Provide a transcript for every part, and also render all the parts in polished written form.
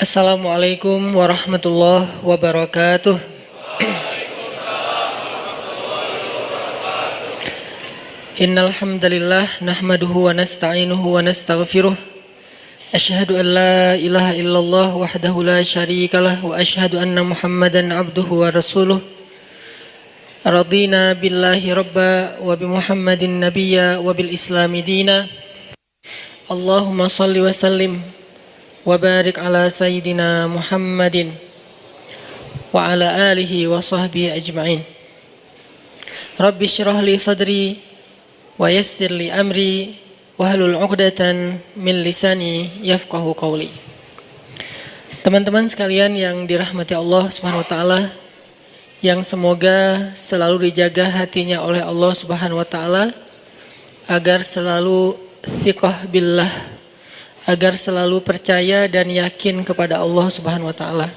Assalamualaikum warahmatullahi wabarakatuh. Innal hamdalillah nahmaduhu wa nasta'inuhu wa nastaghfiruh. Asyhadu an la ilaha illallah wahdahu la syarikalah wa asyhadu anna Muhammadan abduhu wa rasuluh. Radina billahi rabba wa bi Muhammadin nabiyya wa bil islami dina. Allahumma salli wa sallim wa barik ala sayyidina Muhammadin wa ala alihi wa sahbihi ajma'in. Rabbi syrah li sadri wa yassir li amri wahlul 'uqdatan min lisani yafqahu qawli. Teman-teman sekalian yang dirahmati Allah Subhanahu wa taala, yang semoga selalu dijaga hatinya oleh Allah Subhanahu wa taala agar selalu thiqah billah, agar selalu percaya dan yakin kepada Allah Subhanahu wa taala.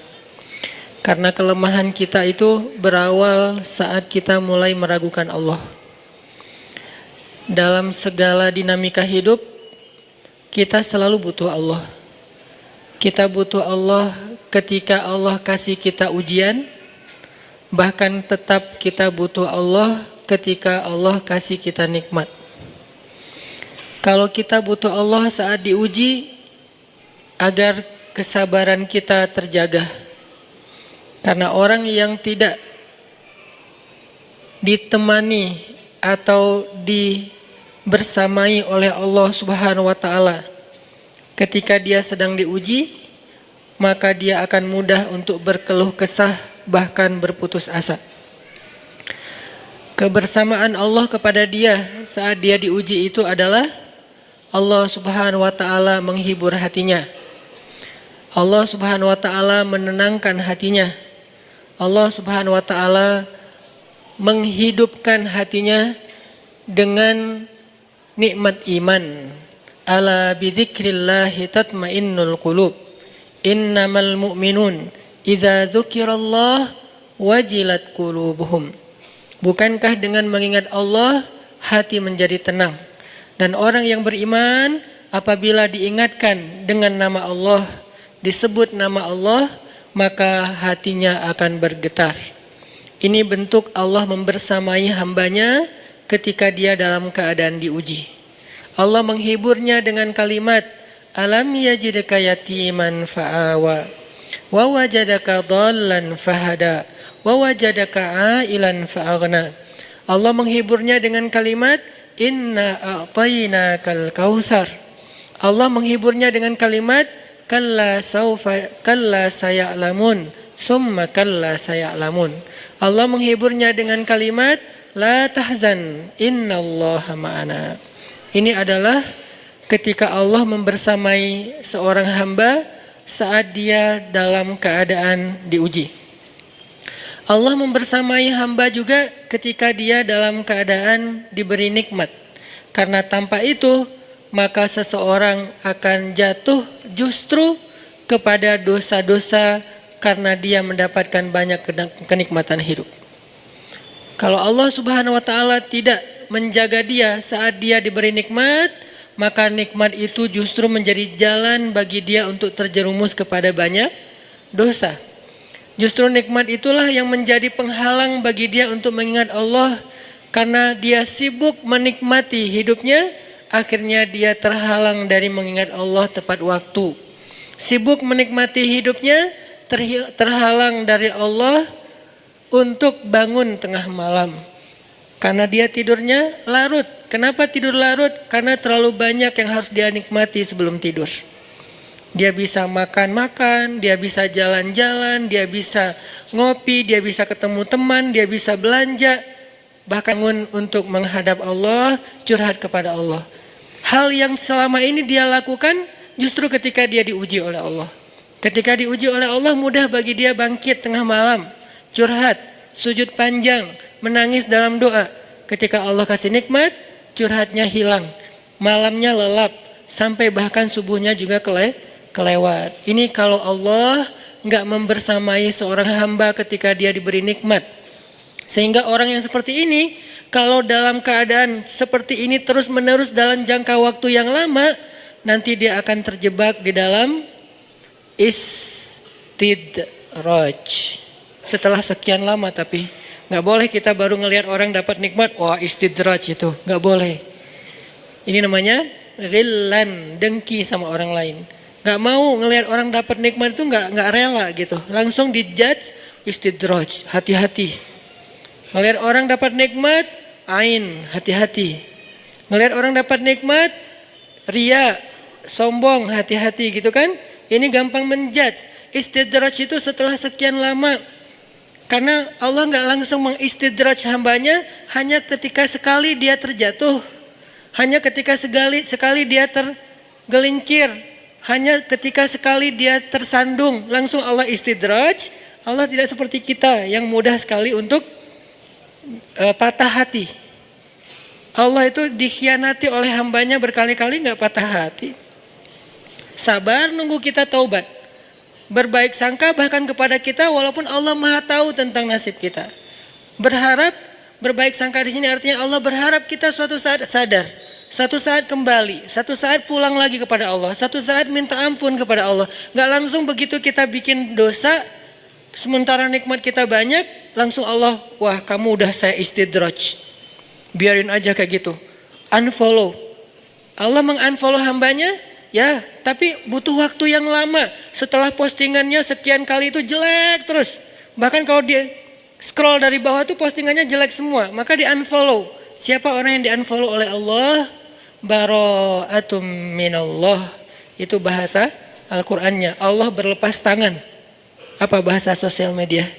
Karena kelemahan kita itu berawal saat kita mulai meragukan Allah. Dalam segala dinamika hidup, kita selalu butuh Allah. Kita butuh Allah ketika Allah kasih kita ujian, bahkan tetap kita butuh Allah ketika Allah kasih kita nikmat. Kalau kita butuh Allah saat diuji, agar kesabaran kita terjaga. Karena orang yang tidak ditemani atau dibersamai oleh Allah Subhanahu wa taala ketika dia sedang diuji, maka dia akan mudah untuk berkeluh kesah, bahkan berputus asa. Kebersamaan Allah kepada dia saat dia diuji itu adalah Allah Subhanahu wa taala menghibur hatinya. Allah Subhanahu wa taala menenangkan hatinya. Allah Subhanahu wa taala menghidupkan hatinya dengan nikmat iman. Ala bidzikrillahi tatmainnul qulub. Innamal mu'minun idza dzukirallah wajilat qulubuhum. Bukankah dengan mengingat Allah hati menjadi tenang? Dan orang yang beriman apabila diingatkan dengan nama Allah, disebut nama Allah, maka hatinya akan bergetar. Ini bentuk Allah membersamai hambanya ketika dia dalam keadaan diuji. Allah menghiburnya dengan kalimat, alam yajidka yatiman fa'awa, wa wajadaka dhallan fahada, wa wajadaka ailan fa'aghna. Allah menghiburnya dengan kalimat, inna a'tainakal kautsar. Allah menghiburnya dengan kalimat, kalla saya'lamun summa kalla saya'lamun. Allah menghiburnya dengan kalimat, la tahzan innallaha ma'ana. Ini adalah ketika Allah membersamai seorang hamba saat dia dalam keadaan diuji. Allah membersamai hamba juga ketika dia dalam keadaan diberi nikmat. Karena tanpa itu, maka seseorang akan jatuh justru kepada dosa-dosa karena dia mendapatkan banyak kenikmatan hidup. Kalau Allah Subhanahu wa taala tidak menjaga dia saat dia diberi nikmat, maka nikmat itu justru menjadi jalan bagi dia untuk terjerumus kepada banyak dosa. Justru nikmat itulah yang menjadi penghalang bagi dia untuk mengingat Allah. Karena dia sibuk menikmati hidupnya, akhirnya dia terhalang dari mengingat Allah tepat waktu. Sibuk menikmati hidupnya, terhalang dari Allah untuk bangun tengah malam. Karena dia tidurnya larut. Kenapa tidur larut? Karena terlalu banyak yang harus dia nikmati sebelum tidur. Dia bisa makan-makan, dia bisa jalan-jalan, dia bisa ngopi, dia bisa ketemu teman, dia bisa belanja. Bahkan untuk menghadap Allah, curhat kepada Allah. Hal yang selama ini dia lakukan justru ketika dia diuji oleh Allah. Ketika diuji oleh Allah, mudah bagi dia bangkit tengah malam, curhat, sujud panjang, menangis dalam doa. Ketika Allah kasih nikmat, curhatnya hilang, malamnya lelap, sampai bahkan subuhnya juga kelewat. Ini kalau Allah nggak membersamai seorang hamba ketika dia diberi nikmat. Sehingga orang yang seperti ini, kalau dalam keadaan seperti ini terus menerus dalam jangka waktu yang lama, nanti dia akan terjebak di dalam istidraj. Setelah sekian lama, tapi nggak boleh kita baru ngelihat orang dapat nikmat, wah istidraj itu, nggak boleh. Ini namanya rillan, dengki sama orang lain. Nggak mau ngelihat orang dapat nikmat itu nggak rela gitu. Langsung dijudge, istidraj, hati-hati. Ngelihat orang dapat nikmat, ain, hati-hati. Ngelihat orang dapat nikmat, ria, sombong, hati-hati gitu kan. Ini gampang menjudge. Istidraj itu setelah sekian lama. Karena Allah nggak langsung mengistidraj hambanya hanya ketika sekali dia terjatuh. Hanya ketika sekali dia tergelincir. Hanya ketika sekali dia tersandung. Langsung Allah istidraj. Allah tidak seperti kita yang mudah sekali untuk patah hati. Allah itu dikhianati oleh hambanya berkali-kali nggak patah hati. Sabar nunggu kita taubat. Berbaik sangka bahkan kepada kita walaupun Allah Maha tahu tentang nasib kita. Berharap, berbaik sangka di sini artinya Allah berharap kita suatu saat sadar, satu saat kembali, satu saat pulang lagi kepada Allah, satu saat minta ampun kepada Allah. Gak langsung begitu kita bikin dosa, sementara nikmat kita banyak, langsung Allah, wah kamu udah saya istidraj. Biarin aja kayak gitu. Unfollow. Allah mengunfollow hambanya, ya, tapi butuh waktu yang lama. Setelah postingannya sekian kali itu jelek terus. Bahkan kalau dia scroll dari bawah itu postingannya jelek semua, maka di unfollow. Siapa orang yang di unfollow oleh Allah? Bara'atum minallah. Itu bahasa Al-Qur'annya. Allah berlepas tangan. Apa bahasa sosial media?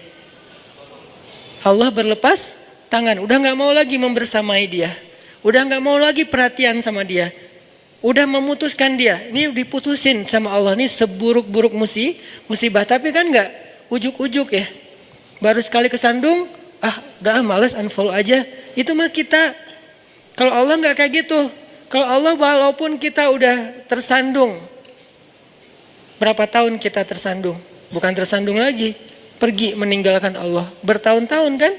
Allah berlepas tangan. Udah gak mau lagi membersamai dia. Udah gak mau lagi perhatian sama dia. Udah memutuskan dia, ini diputusin sama Allah, ini seburuk-buruk musibah, tapi kan enggak ujuk-ujuk ya. Baru sekali kesandung, udah males unfollow aja. Itu mah kita. Kalau Allah enggak kayak gitu. Kalau Allah walaupun kita udah tersandung, berapa tahun kita tersandung? Bukan tersandung lagi, pergi meninggalkan Allah. Bertahun-tahun kan?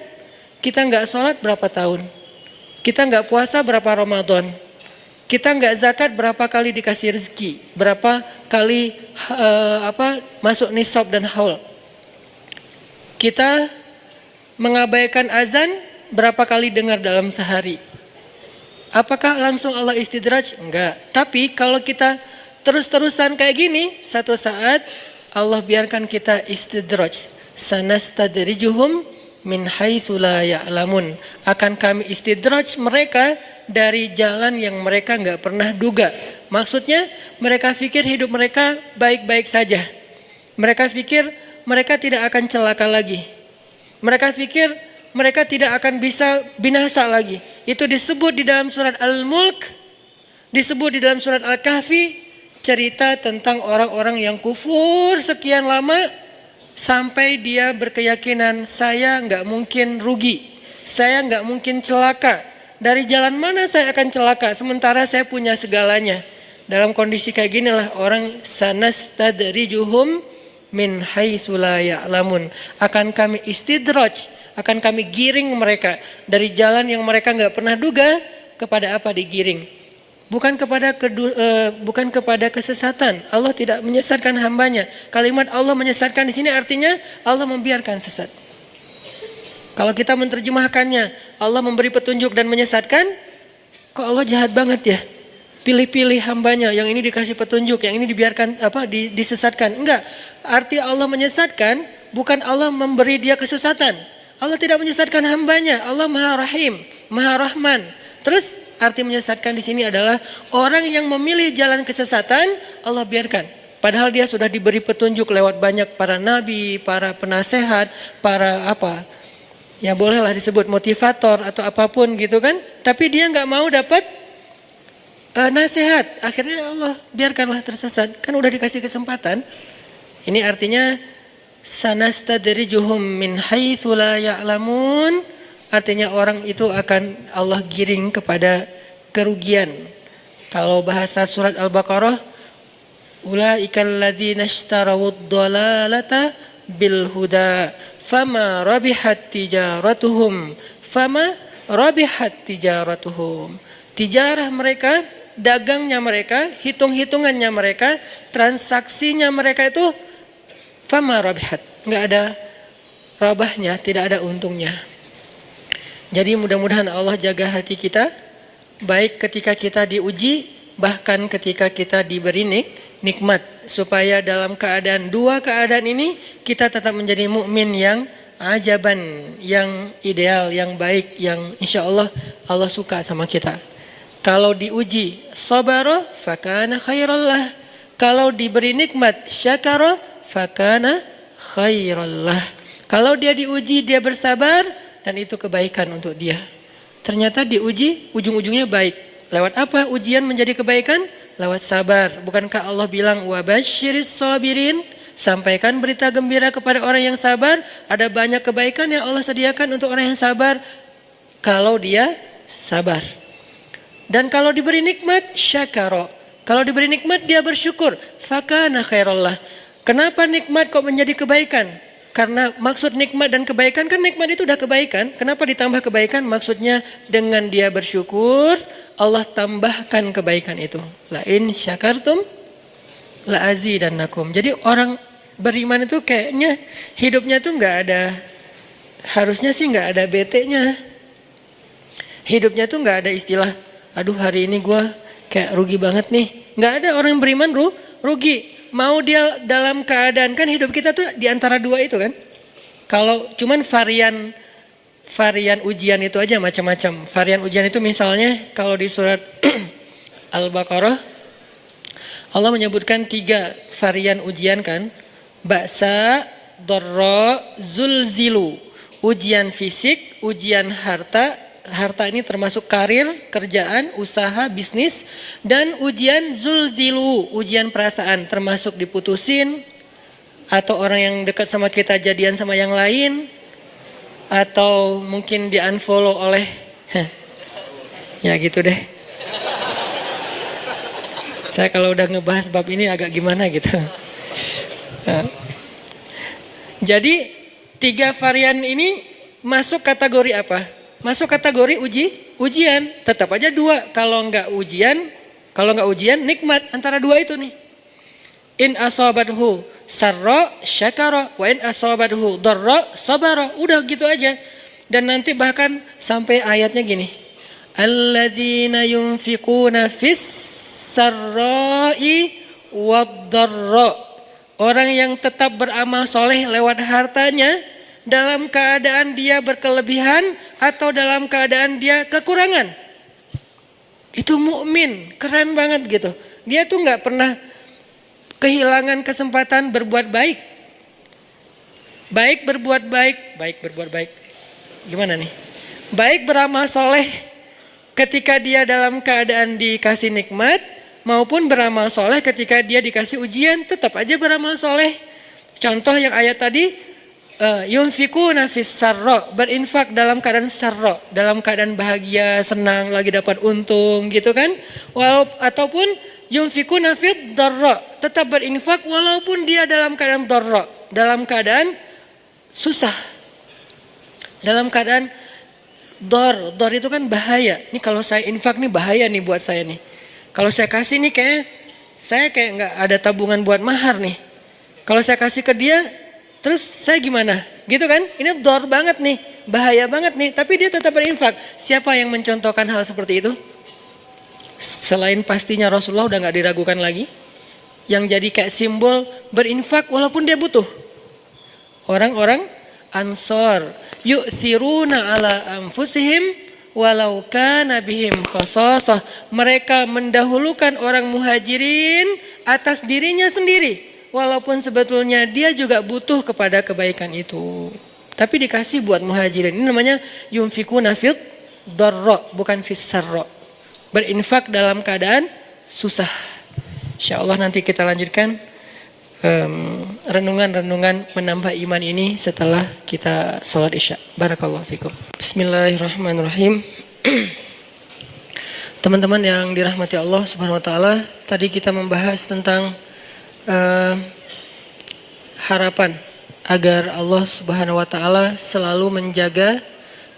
Kita enggak sholat berapa tahun? Kita enggak puasa berapa Ramadan? Kita nggak zakat berapa kali dikasih rezeki, berapa kali masuk nisab dan haul. Kita mengabaikan azan berapa kali dengar dalam sehari. Apakah langsung Allah istidraj? Enggak. Tapi kalau kita terus-terusan kayak gini, satu saat Allah biarkan kita istidraj. Sanastadrijuhum min haitsu la ya'lamun. Akan kami istidraj mereka dari jalan yang mereka nggak pernah duga. Maksudnya mereka pikir hidup mereka baik-baik saja. Mereka pikir mereka tidak akan celaka lagi. Mereka pikir mereka tidak akan bisa binasa lagi. Itu disebut di dalam surat Al-Mulk, disebut di dalam surat Al-Kahfi, cerita tentang orang-orang yang kufur sekian lama sampai dia berkeyakinan saya nggak mungkin rugi, saya nggak mungkin celaka. Dari jalan mana saya akan celaka sementara saya punya segalanya. Dalam kondisi kayak ginilah orang sanastadrijuhum min haitsu la ya'lamun. Akan kami istidraj, akan kami giring mereka dari jalan yang mereka nggak pernah duga kepada apa digiring. Bukan kepada kesesatan. Allah tidak menyesatkan hambanya. Kalimat Allah menyesatkan di sini artinya Allah membiarkan sesat. Kalau kita menerjemahkannya, Allah memberi petunjuk dan menyesatkan, kok Allah jahat banget ya? Pilih-pilih hambanya, yang ini dikasih petunjuk, yang ini dibiarkan disesatkan. Enggak, arti Allah menyesatkan bukan Allah memberi dia kesesatan. Allah tidak menyesatkan hambanya, Allah Maha Rahim, Maha Rahman. Terus arti menyesatkan di sini adalah orang yang memilih jalan kesesatan, Allah biarkan. Padahal dia sudah diberi petunjuk lewat banyak para nabi, para penasehat, para ya bolehlah disebut motivator atau apapun gitu kan. Tapi dia nggak mau dapat nasihat. Akhirnya Allah biarkanlah tersesat. Kan udah dikasih kesempatan. Ini artinya sanastadrijuhum min haitsu la ya'lamun. Artinya orang itu akan Allah giring kepada kerugian. Kalau bahasa surat Al-Baqarah, ulaikal ladzina ishtarawud dhalalata bil huda fama rabihat tijaratuhum. Tijarah mereka, dagangnya mereka, hitung-hitungannya mereka, transaksinya mereka itu fama rabihat, nggak ada rabahnya, tidak ada untungnya. Jadi mudah-mudahan Allah jaga hati kita, baik ketika kita diuji, bahkan ketika kita diberi nikmat, supaya dalam keadaan dua keadaan ini kita tetap menjadi mukmin yang ajaban, yang ideal, yang baik, yang insya Allah Allah suka sama kita. Kalau diuji sabara fakana khairallah, kalau diberi nikmat syakara fakana khairallah. Kalau dia diuji dia bersabar dan itu kebaikan untuk dia. Ternyata diuji ujung-ujungnya baik. Lewat apa ujian menjadi kebaikan? Lewat sabar. Bukankah Allah bilang wabasyiris sabirin? Sampaikan berita gembira kepada orang yang sabar. Ada banyak kebaikan yang Allah sediakan untuk orang yang sabar kalau dia sabar. Dan kalau diberi nikmat syakara. Kalau diberi nikmat dia bersyukur. Fakana khairallah. Kenapa nikmat kok menjadi kebaikan? Karena maksud nikmat dan kebaikan kan nikmat itu udah kebaikan. Kenapa ditambah kebaikan? Maksudnya dengan dia bersyukur Allah tambahkan kebaikan itu. La in syakartum la azidannakum. Jadi orang beriman itu kayaknya hidupnya tuh nggak ada, harusnya sih nggak ada bete-nya. Hidupnya tuh nggak ada istilah, aduh hari ini gue kayak rugi banget nih. Nggak ada orang yang beriman rugi. Mau dia dalam keadaan, kan hidup kita tuh di antara dua itu kan. Kalau cuman varian ujian itu aja macam-macam. Varian ujian itu misalnya kalau di surat Al-Baqarah Allah menyebutkan 3 varian ujian kan. Ba'sa, dharra, zulzilu. Ujian fisik, ujian harta. Harta ini termasuk karir, kerjaan, usaha, bisnis. Dan ujian zulzilu, ujian perasaan, termasuk diputusin. Atau orang yang dekat sama kita jadian sama yang lain. Atau mungkin di unfollow oleh, ya gitu deh. Saya kalau udah ngebahas bab ini agak gimana gitu. Jadi 3 varian ini masuk kategori apa? Masuk kategori ujian. Tetap aja 2. Kalau nggak ujian nikmat, antara 2 itu nih. In asabathu sarra syakara wa in asabathu dharra sabara. Udah gitu aja. Dan nanti bahkan sampai ayatnya gini. Alladzina yunfiquna fis sarra'i wad dharra. Orang yang tetap beramal soleh lewat hartanya dalam keadaan dia berkelebihan atau dalam keadaan dia kekurangan. Itu mukmin, keren banget gitu. Dia tuh nggak pernah kehilangan kesempatan berbuat baik. Baik berbuat baik. Gimana nih? Baik beramal soleh ketika dia dalam keadaan dikasih nikmat, maupun beramal soleh ketika dia dikasih ujian, tetap aja beramal soleh. Contoh yang ayat tadi, yunfikuna fis sarra, berinfak dalam keadaan sarra, dalam keadaan bahagia, senang, lagi dapat untung gitu kan. Ataupun yunfikuna fid dharra, tetap berinfak walaupun dia dalam keadaan dharra, dalam keadaan susah. Dalam keadaan dor itu kan bahaya. Ini kalau saya infak nih bahaya nih buat saya nih. Kalau saya kasih nih saya kayak nggak ada tabungan buat mahar nih. Kalau saya kasih ke dia, terus saya gimana? Gitu kan? Ini dor banget nih, bahaya banget nih. Tapi dia tetap berinfak. Siapa yang mencontohkan hal seperti itu? Selain pastinya Rasulullah udah nggak diragukan lagi. Yang jadi kayak simbol berinfak walaupun dia butuh. Orang-orang Ansor, yu'thiruna ala anfusihim walau kana bihim khasasah. Mereka mendahulukan orang muhajirin atas dirinya sendiri, walaupun sebetulnya dia juga butuh kepada kebaikan itu. Tapi dikasih buat muhajirin. Ini namanya yunfikuna fid dharra, bukan fis sarra. Berinfak dalam keadaan susah. Insyaallah nanti kita lanjutkan renungan-renungan menambah iman ini setelah kita sholat isya. Barakallahu fikum. Bismillahirrahmanirrahim. Teman-teman yang dirahmati Allah Subhanahu wa taala, tadi kita membahas tentang harapan agar Allah Subhanahu wa taala selalu menjaga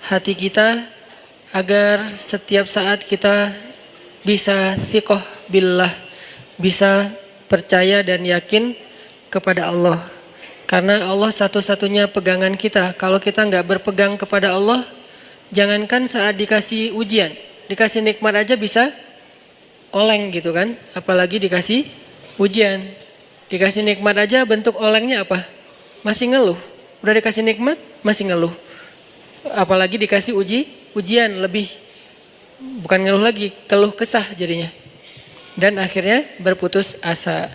hati kita agar setiap saat kita bisa thiqah billah, bisa percaya dan yakin kepada Allah. Karena Allah satu-satunya pegangan kita. Kalau kita nggak berpegang kepada Allah, jangankan saat dikasih ujian, dikasih nikmat aja bisa oleng gitu kan. Apalagi dikasih ujian. Dikasih nikmat aja bentuk olengnya apa? Masih ngeluh. Udah dikasih nikmat, masih ngeluh. Apalagi dikasih ujian lebih, bukan ngeluh lagi, keluh kesah jadinya. Dan akhirnya berputus asa.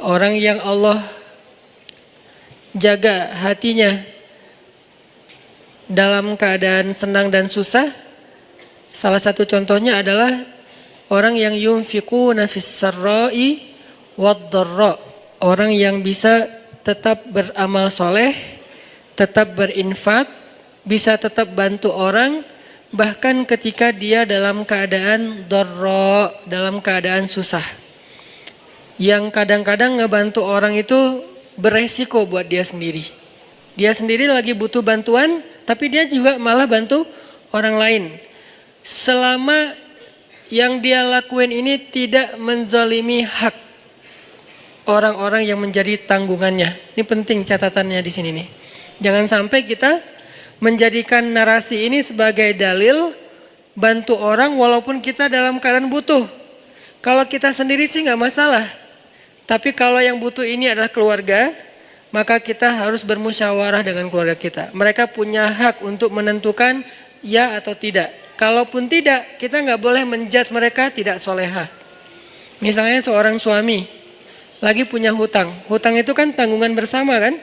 Orang yang Allah jaga hatinya dalam keadaan senang dan susah, salah satu contohnya adalah orang yang yunfiquna fis sarra'i wad dharra. Orang yang bisa tetap beramal soleh, tetap berinfak, bisa tetap bantu orang, bahkan ketika dia dalam keadaan dharra, dalam keadaan susah. Yang kadang-kadang ngebantu orang itu beresiko buat dia sendiri. Dia sendiri lagi butuh bantuan, tapi dia juga malah bantu orang lain. Selama yang dia lakuin ini tidak menzalimi hak orang-orang yang menjadi tanggungannya. Ini penting catatannya di sini nih. Jangan sampai kita menjadikan narasi ini sebagai dalil bantu orang walaupun kita dalam keadaan butuh. Kalau kita sendiri sih nggak masalah. Tapi kalau yang butuh ini adalah keluarga, maka kita harus bermusyawarah dengan keluarga kita. Mereka punya hak untuk menentukan ya atau tidak. Kalaupun tidak, kita nggak boleh menjudge mereka tidak solehah. Misalnya seorang suami lagi punya hutang. Hutang itu kan tanggungan bersama kan?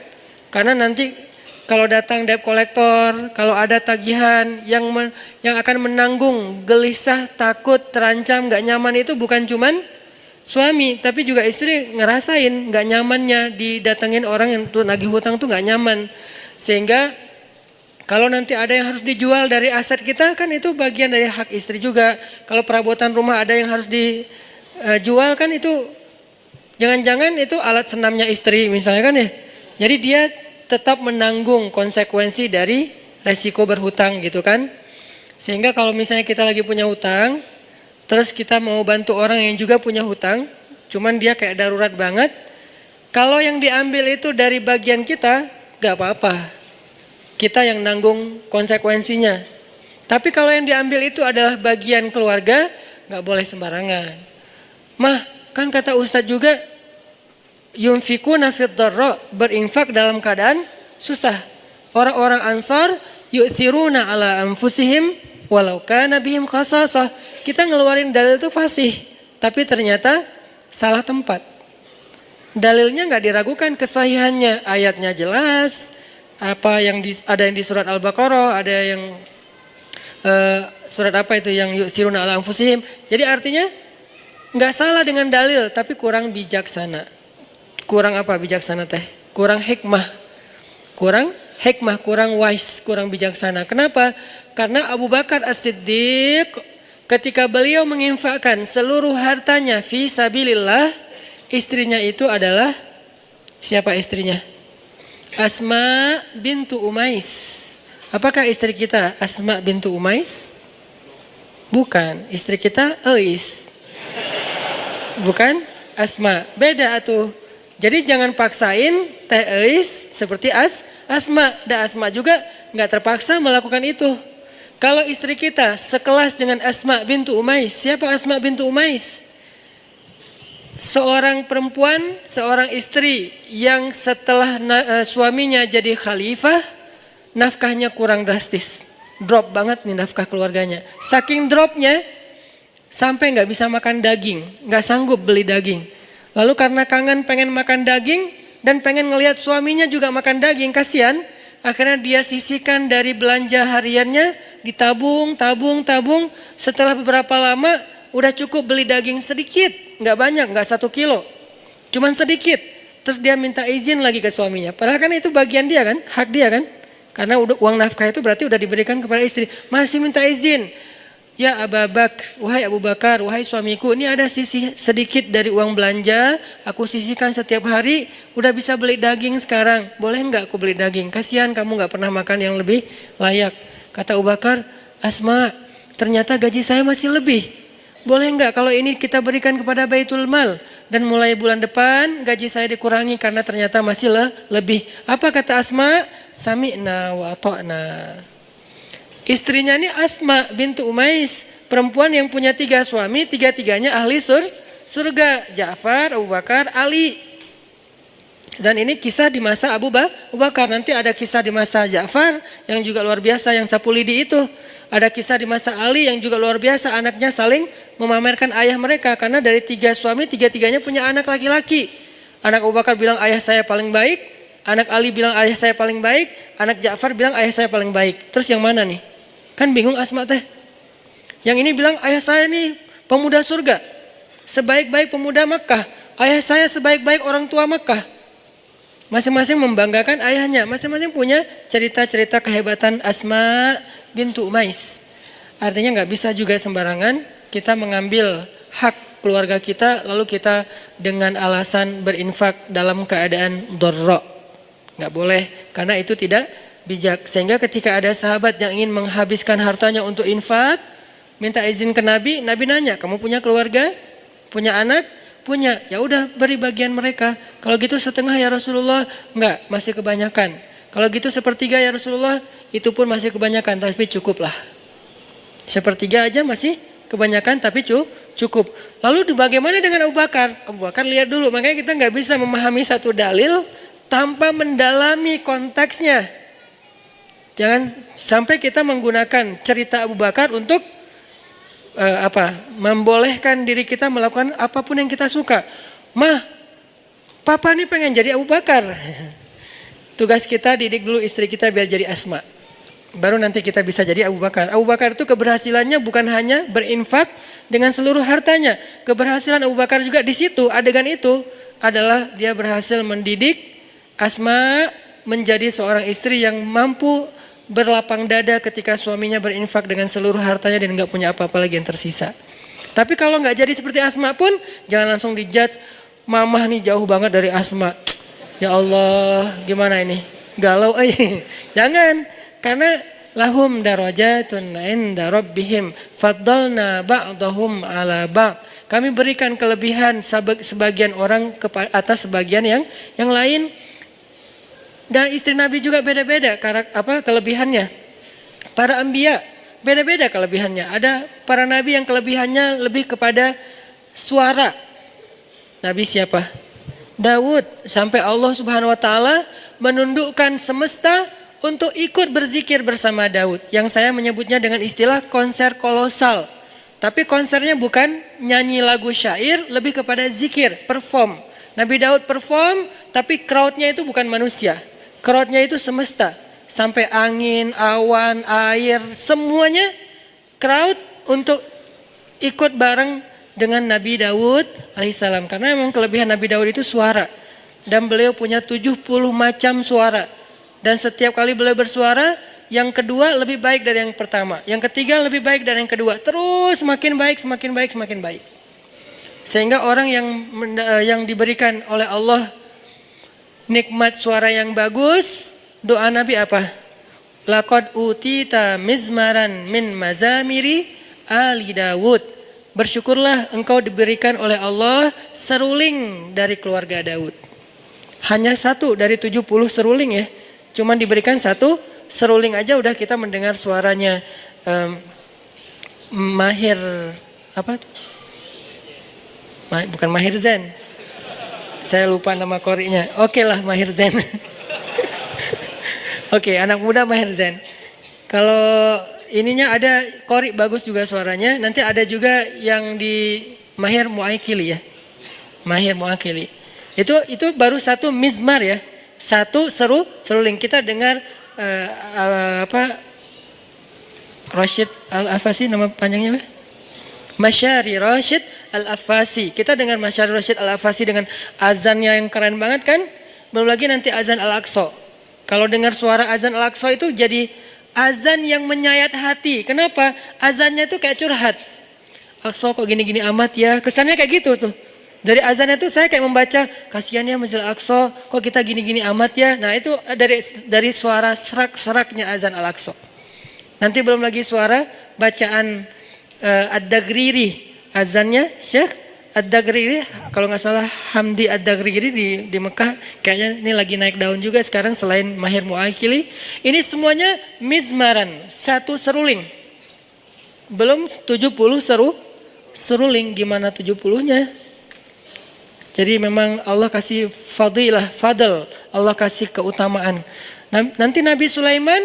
Karena nanti kalau datang debt collector, kalau ada tagihan yang akan menanggung gelisah, takut, terancam, nggak nyaman itu bukan cuman suami, tapi juga istri ngerasain gak nyamannya didatengin orang yang tuh nagih hutang tuh gak nyaman. Sehingga kalau nanti ada yang harus dijual dari aset kita, kan itu bagian dari hak istri juga. Kalau perabotan rumah ada yang harus dijual, kan itu jangan-jangan itu alat senamnya istri misalnya kan ya. Jadi dia tetap menanggung konsekuensi dari resiko berhutang gitu kan. Sehingga kalau misalnya kita lagi punya hutang, terus kita mau bantu orang yang juga punya hutang, cuman dia kayak darurat banget. Kalau yang diambil itu dari bagian kita, gak apa-apa. Kita yang nanggung konsekuensinya. Tapi kalau yang diambil itu adalah bagian keluarga, gak boleh sembarangan. Mah, kan kata Ustadz juga, yunfikuna fid dharra, berinfak dalam keadaan susah. Orang-orang Ansar, yu'thiruna ala anfusihim, walau kana bihim khasasah. Kita ngeluarin dalil itu fasih, tapi ternyata salah tempat. Dalilnya nggak diragukan kesahihannya, ayatnya jelas. Apa yang ada yang di surat Al-Baqarah, ada yang surat apa itu yang yusiruna ala anfusihim. Jadi artinya nggak salah dengan dalil, tapi kurang bijaksana. Kurang apa bijaksana teh? Kurang hikmah. Kurang wise, kurang bijaksana. Kenapa? Karena Abu Bakar As-Siddiq ketika beliau menginfakkan seluruh hartanya fi sabilillah, istrinya itu adalah siapa istrinya? Asma bintu Umais. Apakah istri kita Asma bintu Umais? Bukan, istri kita Ais. Bukan Asma, beda atuh. Jadi jangan paksain Teh Ais seperti Asma. Dan Asma juga nggak terpaksa melakukan itu. Kalau istri kita sekelas dengan Asma bintu Umais, siapa Asma bintu Umais? Seorang perempuan, seorang istri yang setelah suaminya jadi khalifah, nafkahnya kurang drastis. Drop banget nih nafkah keluarganya. Saking dropnya, sampai nggak bisa makan daging, nggak sanggup beli daging. Lalu karena kangen pengen makan daging, dan pengen ngelihat suaminya juga makan daging, kasihan. Akhirnya dia sisihkan dari belanja hariannya, ditabung. Setelah beberapa lama udah cukup beli daging sedikit, nggak banyak, nggak 1 kilo, cuman sedikit. Terus dia minta izin lagi ke suaminya. Padahal kan itu bagian dia kan, hak dia kan. Karena uang nafkah itu berarti udah diberikan kepada istri. Masih minta izin. Ya wahai Abu Bakar, wahai suamiku, ini ada sisi sedikit dari uang belanja, aku sisihkan setiap hari, udah bisa beli daging sekarang, boleh nggak aku beli daging? Kasihan kamu nggak pernah makan yang lebih layak. Kata Abu Bakar, Asma, ternyata gaji saya masih lebih. Boleh nggak kalau ini kita berikan kepada Baitul Mal dan mulai bulan depan gaji saya dikurangi karena ternyata masih lebih. Apa kata Asma? Sami'na wa ata'na. Istrinya ini Asma bintu Umais, perempuan yang punya 3 suami, 3-tiganya ahli surga. Ja'far, Abu Bakar, Ali. Dan ini kisah di masa Abu Bakar. Nanti ada kisah di masa Ja'far yang juga luar biasa, yang sapu lidi itu. Ada kisah di masa Ali yang juga luar biasa, anaknya saling memamerkan ayah mereka. Karena dari 3 suami, 3-tiganya punya anak laki-laki. Anak Abu Bakar bilang ayah saya paling baik, anak Ali bilang ayah saya paling baik, anak Ja'far bilang ayah saya paling baik. Terus yang mana nih? Kan bingung Asma teh. Yang ini bilang ayah saya nih pemuda surga, sebaik-baik pemuda Makkah. Ayah saya sebaik-baik orang tua Makkah. Masing-masing membanggakan ayahnya. Masing-masing punya cerita-cerita kehebatan Asma bintu Umais. Artinya nggak bisa juga sembarangan kita mengambil hak keluarga kita lalu kita dengan alasan berinfak dalam keadaan dharra. Nggak boleh, karena itu tidak bijak. Sehingga ketika ada sahabat yang ingin menghabiskan hartanya untuk infak, minta izin ke Nabi, Nabi nanya, kamu punya keluarga? Punya anak? Punya. Ya udah, beri bagian mereka. Kalau gitu setengah ya Rasulullah? Enggak, masih kebanyakan. Kalau gitu sepertiga ya Rasulullah? Itu pun masih kebanyakan, tapi cukuplah. Sepertiga aja masih kebanyakan, tapi cukup. Lalu bagaimana dengan Abu Bakar? Abu Bakar lihat dulu, makanya kita nggak bisa memahami satu dalil tanpa mendalami konteksnya. Jangan sampai kita menggunakan cerita Abu Bakar untuk membolehkan diri kita melakukan apapun yang kita suka. Mah, papa nih pengen jadi Abu Bakar. Tugas kita didik dulu istri kita biar jadi Asma. Baru nanti kita bisa jadi Abu Bakar. Abu Bakar itu keberhasilannya bukan hanya berinfak dengan seluruh hartanya. Keberhasilan Abu Bakar juga di situ, adegan itu adalah dia berhasil mendidik Asma menjadi seorang istri yang mampu berlapang dada ketika suaminya berinfak dengan seluruh hartanya dan nggak punya apa-apa lagi yang tersisa. Tapi kalau nggak jadi seperti Asma pun jangan langsung dijudge, mamah nih jauh banget dari Asma. Ya Allah, gimana ini? Galau jangan, karena lahum darajatun inda rabbihim faddalna ba'dahum ala ba'd. Kami berikan kelebihan sebagian orang atas sebagian yang lain. Dan istri Nabi juga beda-beda kelebihannya. Para anbiya beda-beda kelebihannya. Ada para nabi yang kelebihannya lebih kepada suara. Nabi siapa? Daud. Sampai Allah Subhanahu wa taala menundukkan semesta untuk ikut berzikir bersama Daud. Yang saya menyebutnya dengan istilah konser kolosal. Tapi konsernya bukan nyanyi lagu syair, lebih kepada zikir, perform. Nabi Daud perform, tapi crowdnya itu bukan manusia. Crowdnya itu semesta, sampai angin, awan, air, semuanya crowd untuk ikut bareng dengan Nabi Daud alaihissalam. Karena memang kelebihan Nabi Daud itu suara. Dan beliau punya 70 macam suara. Dan setiap kali beliau bersuara, yang kedua lebih baik dari yang pertama. Yang ketiga lebih baik dari yang kedua. Terus semakin baik, semakin baik, semakin baik. Sehingga orang yang diberikan oleh Allah nikmat suara yang bagus, doa Nabi apa? Laqad utita mizmaran min mazamiri ali Dawud. Bersyukurlah engkau diberikan oleh Allah seruling dari keluarga Daud. Hanya 1 dari 70 seruling ya. Cuman diberikan 1 seruling aja udah kita mendengar suaranya Mahir apa tuh? Bukan Mahir Zain. Saya lupa nama korinya. Oke lah Mahir Zain. Oke, anak muda Mahir Zain. Kalau ininya ada kori bagus juga suaranya. Nanti ada juga yang di Mahir Muakili ya. Mahir Muakili. Itu baru 1 mizmar ya. 1 seruling. Kita dengar Rashid Al-Afasi nama panjangnya apa? Masyari Rashid Al-Afasi. Kita dengar Masyari Rashid Al-Afasi dengan azannya yang keren banget kan? Belum lagi nanti azan Al-Aqsa. Kalau dengar suara azan Al-Aqsa itu jadi azan yang menyayat hati. Kenapa? Azannya itu kayak curhat. Aqsa kok gini-gini amat ya. Kesannya kayak gitu tuh. Dari azannya tuh saya kayak membaca, kasihan ya Masjid Al-Aqsa, kok kita gini-gini amat ya. Nah itu dari suara serak-seraknya azan Al-Aqsa. Nanti belum lagi suara bacaan Ad-Dagriri, azannya Syekh Ad-Dagriri, kalau nggak salah Hamdi Ad-Dagriri di Mekah, kayaknya ini lagi naik daun juga sekarang selain Mahir Mu'akhili. Ini semuanya mizmaran, satu seruling. Belum 70 seruling, gimana 70-nya? Jadi memang Allah kasih fadl, Allah kasih keutamaan. Nanti Nabi Sulaiman,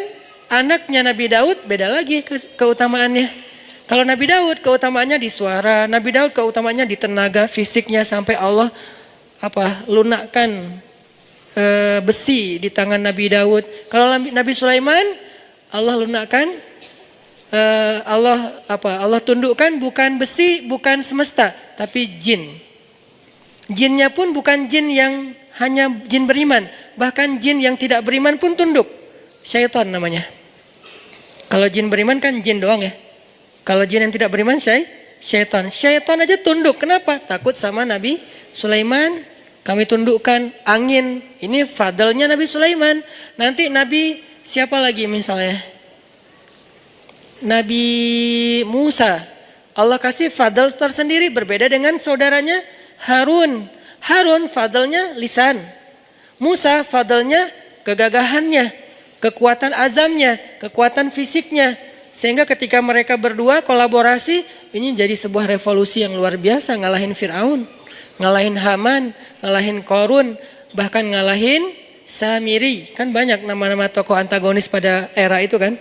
anaknya Nabi Daud, beda lagi keutamaannya. Kalau Nabi Daud keutamaannya di suara, Nabi Daud keutamaannya di tenaga fisiknya sampai Allah lunakkan besi di tangan Nabi Daud. Kalau Nabi Sulaiman, Allah lunakkan Allah tundukkan bukan besi, bukan semesta, tapi jin. Jinnya pun bukan jin yang hanya jin beriman, bahkan jin yang tidak beriman pun tunduk. Syaitan namanya. Kalau jin beriman kan jin doang ya. Kalau jin yang tidak beriman syaitan. Syaitan aja tunduk. Kenapa? Takut sama Nabi Sulaiman. Kami tundukkan angin. Ini fadlnya Nabi Sulaiman. Nanti Nabi siapa lagi misalnya? Nabi Musa. Allah kasih fadl tersendiri berbeda dengan saudaranya Harun. Harun fadlnya lisan. Musa fadlnya kegagahannya, kekuatan azamnya, kekuatan fisiknya. Sehingga ketika mereka berdua kolaborasi, ini jadi sebuah revolusi yang luar biasa. Ngalahin Fir'aun, ngalahin Haman, ngalahin Korun, bahkan ngalahin Samiri. Kan banyak nama-nama tokoh antagonis pada era itu kan.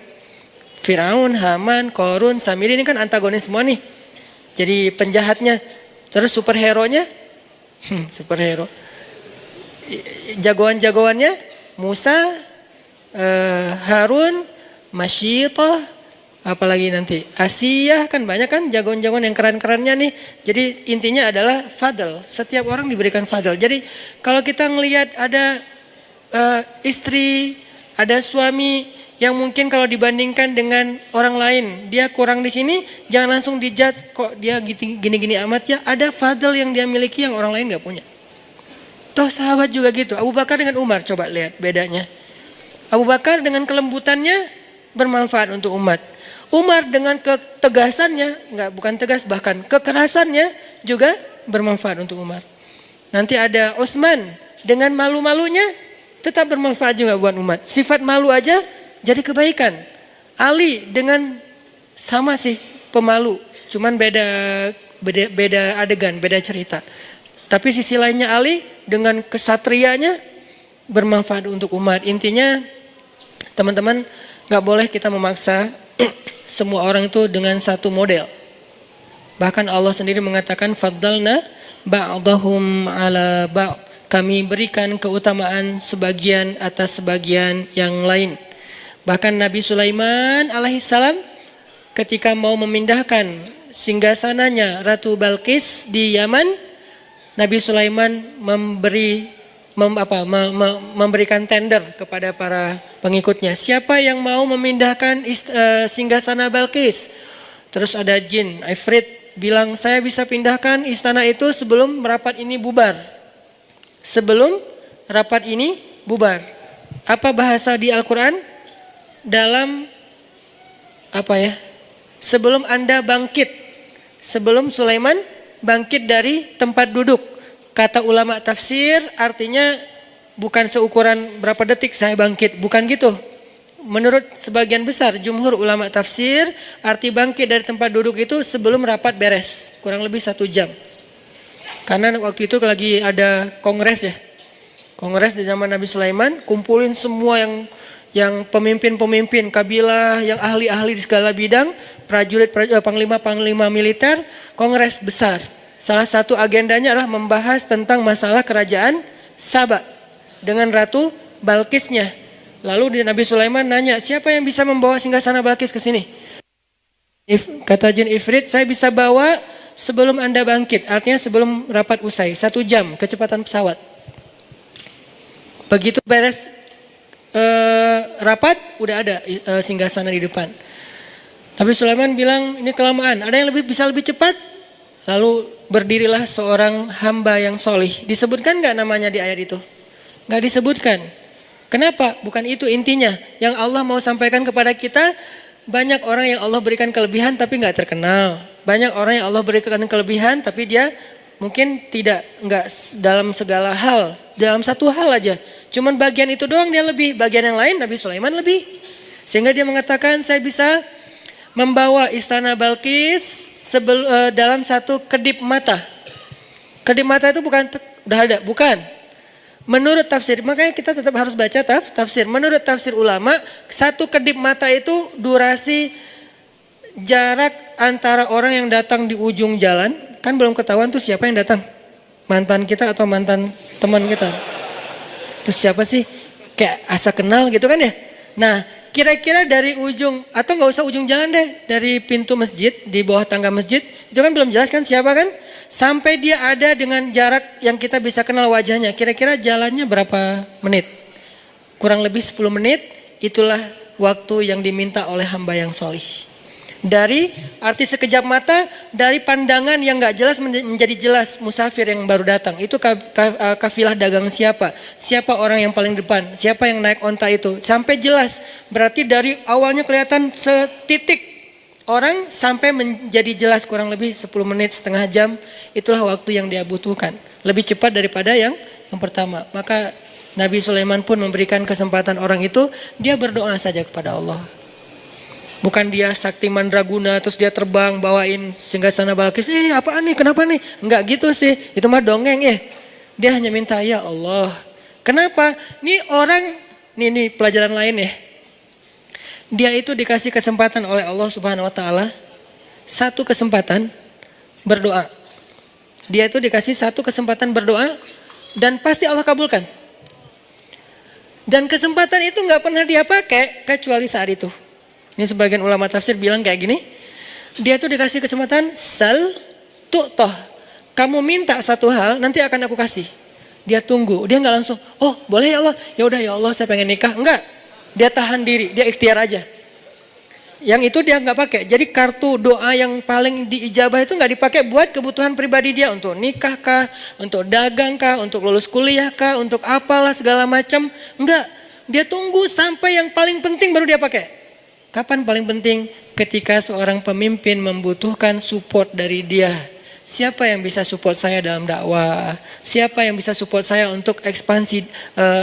Fir'aun, Haman, Korun, Samiri ini kan antagonis semua nih. Jadi penjahatnya. Terus superhero-nya, superhero. Jagoan-jagoannya, Musa, Harun, Masyitah, apalagi nanti Asiyah, kan banyak kan jagoan-jagoan yang keren-kerennya nih. Jadi intinya adalah fadl. Setiap orang diberikan fadl. Jadi kalau kita ngelihat ada istri, ada suami yang mungkin kalau dibandingkan dengan orang lain dia kurang di sini, jangan langsung dijudge kok dia gini-gini amat ya. Ada fadl yang dia miliki yang orang lain nggak punya. Toh sahabat juga gitu. Abu Bakar dengan Umar, coba lihat bedanya. Abu Bakar dengan kelembutannya bermanfaat untuk umat. Umar dengan ketegasannya, bukan tegas, bahkan kekerasannya juga bermanfaat untuk Umar. Nanti ada Utsman dengan malu-malunya tetap bermanfaat juga buat umat. Sifat malu aja jadi kebaikan. Ali dengan sama sih pemalu, cuman beda adegan, beda cerita. Tapi sisi lainnya Ali dengan kesatrianya bermanfaat untuk umat. Intinya teman-teman, gak boleh kita memaksa semua orang itu dengan satu model. Bahkan Allah sendiri mengatakan faddalna ba'dahum ala ba'd. Kami berikan keutamaan sebagian atas sebagian yang lain. Bahkan Nabi Sulaiman alaihissalam ketika mau memindahkan singgasananya Ratu Balqis di Yaman, Nabi Sulaiman memberikan tender kepada para pengikutnya. Siapa yang mau memindahkan singgasana Balqis? Terus ada jin, Ifrit bilang saya bisa pindahkan istana itu sebelum rapat ini bubar. Sebelum rapat ini bubar. Apa bahasa di Al-Quran? Dalam sebelum Anda bangkit. Sebelum Sulaiman bangkit dari tempat duduk. Kata ulama tafsir artinya bukan seukuran berapa detik saya bangkit. Bukan gitu. Menurut sebagian besar jumhur ulama tafsir, arti bangkit dari tempat duduk itu sebelum rapat beres. Kurang lebih 1 jam. Karena waktu itu lagi ada kongres ya. Kongres di zaman Nabi Sulaiman, kumpulin semua yang pemimpin-pemimpin kabilah, yang ahli-ahli di segala bidang, prajurit, panglima-panglima militer, kongres besar. Salah satu agendanya adalah membahas tentang masalah kerajaan Saba dengan Ratu Balqisnya. Lalu Nabi Sulaiman nanya, siapa yang bisa membawa singgasana Balqis ke sini? Kata jin Ifrit, saya bisa bawa sebelum Anda bangkit, artinya sebelum rapat usai, 1 jam kecepatan pesawat. Begitu beres rapat, udah ada singgasana di depan. Nabi Sulaiman bilang, ini kelamaan, ada yang bisa lebih cepat? Lalu berdirilah seorang hamba yang solih. Disebutkan gak namanya di ayat itu? Gak disebutkan. Kenapa? Bukan itu intinya. Yang Allah mau sampaikan kepada kita, banyak orang yang Allah berikan kelebihan tapi gak terkenal. Banyak orang yang Allah berikan kelebihan tapi dia Mungkin enggak dalam segala hal, dalam satu hal aja. Cuman bagian itu doang dia lebih, bagian yang lain Nabi Sulaiman lebih. Sehingga dia mengatakan saya bisa membawa istana Balkis dalam satu kedip mata. Kedip mata itu bukan udah ada, bukan. Menurut tafsir, makanya kita tetap harus baca tafsir. Menurut tafsir ulama, satu kedip mata itu durasi jarak antara orang yang datang di ujung jalan, kan belum ketahuan tuh siapa yang datang. Mantan kita atau mantan teman kita. Terus siapa sih? Kayak asa kenal gitu kan ya. Nah, kira-kira dari ujung, atau nggak usah ujung jalan deh, dari pintu masjid, di bawah tangga masjid, itu kan belum jelas kan siapa kan? Sampai dia ada dengan jarak yang kita bisa kenal wajahnya, kira-kira jalannya berapa menit? Kurang lebih 10 menit, itulah waktu yang diminta oleh hamba yang solih. Dari arti sekejap mata, dari pandangan yang gak jelas menjadi jelas musafir yang baru datang. Itu kafilah dagang siapa? Siapa orang yang paling depan? Siapa yang naik onta itu? Sampai jelas, berarti dari awalnya kelihatan setitik orang sampai menjadi jelas kurang lebih 10 menit, setengah jam. Itulah waktu yang dia butuhkan. Lebih cepat daripada yang pertama. Maka Nabi Sulaiman pun memberikan kesempatan orang itu, dia berdoa saja kepada Allah. Bukan dia sakti mandraguna terus dia terbang bawain singgasana Balkis. Apaan nih? Kenapa nih? Enggak gitu sih. Itu mah dongeng ya. Dia hanya minta ya Allah. Kenapa? Nih orang, nih pelajaran lain ya. Dia itu dikasih kesempatan oleh Allah Subhanahu wa taala, satu kesempatan berdoa. Dia itu dikasih satu kesempatan berdoa dan pasti Allah kabulkan. Dan kesempatan itu nggak pernah dia pakai kecuali saat itu. Ini sebagian ulama tafsir bilang kayak gini. Dia tuh dikasih kesempatan sal tu'toh. Kamu minta satu hal, nanti akan aku kasih. Dia tunggu, dia nggak langsung, oh boleh ya Allah, ya udah ya Allah saya pengen nikah. Enggak, dia tahan diri, dia ikhtiar aja. Yang itu dia nggak pakai. Jadi kartu doa yang paling diijabah itu nggak dipakai buat kebutuhan pribadi dia, untuk nikah kah, untuk dagang kah, untuk lulus kuliah kah, untuk apalah segala macam. Enggak, dia tunggu sampai yang paling penting baru dia pakai. Kapan paling penting? Ketika seorang pemimpin membutuhkan support dari dia. Siapa yang bisa support saya dalam dakwah? Siapa yang bisa support saya untuk ekspansi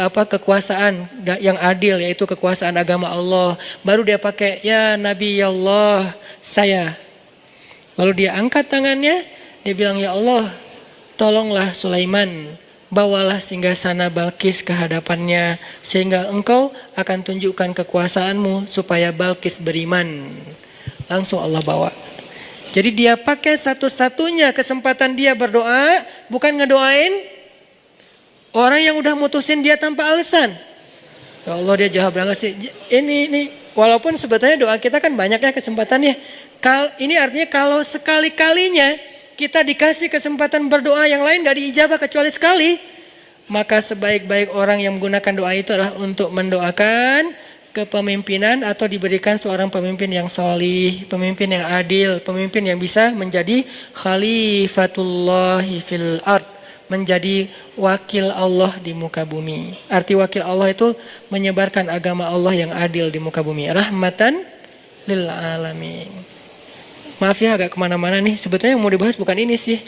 kekuasaan yang adil, yaitu kekuasaan agama Allah? Baru dia pakai ya Nabi ya Allah saya. Lalu dia angkat tangannya, dia bilang ya Allah, tolonglah Sulaiman, bawalah singgasana Balkis ke hadapannya sehingga engkau akan tunjukkan kekuasaanmu supaya Balkis beriman. Langsung Allah bawa. Jadi dia pakai satu-satunya kesempatan dia berdoa, bukan ngedoain orang yang udah mutusin dia tanpa alasan. Ya Allah dia jahat banget sih. Ini walaupun sebetulnya doa kita kan banyaknya kesempatannya. Ini artinya kalau sekali-kalinya kita dikasih kesempatan berdoa yang lain gak diijabah kecuali sekali, maka sebaik-baik orang yang menggunakan doa itu adalah untuk mendoakan kepemimpinan atau diberikan seorang pemimpin yang solih, pemimpin yang adil, pemimpin yang bisa menjadi khalifatullahi fil ard, menjadi wakil Allah di muka bumi. Arti wakil Allah itu menyebarkan agama Allah yang adil di muka bumi. Rahmatan lil alamin. Maaf ya agak kemana-mana nih. Sebetulnya yang mau dibahas bukan ini sih.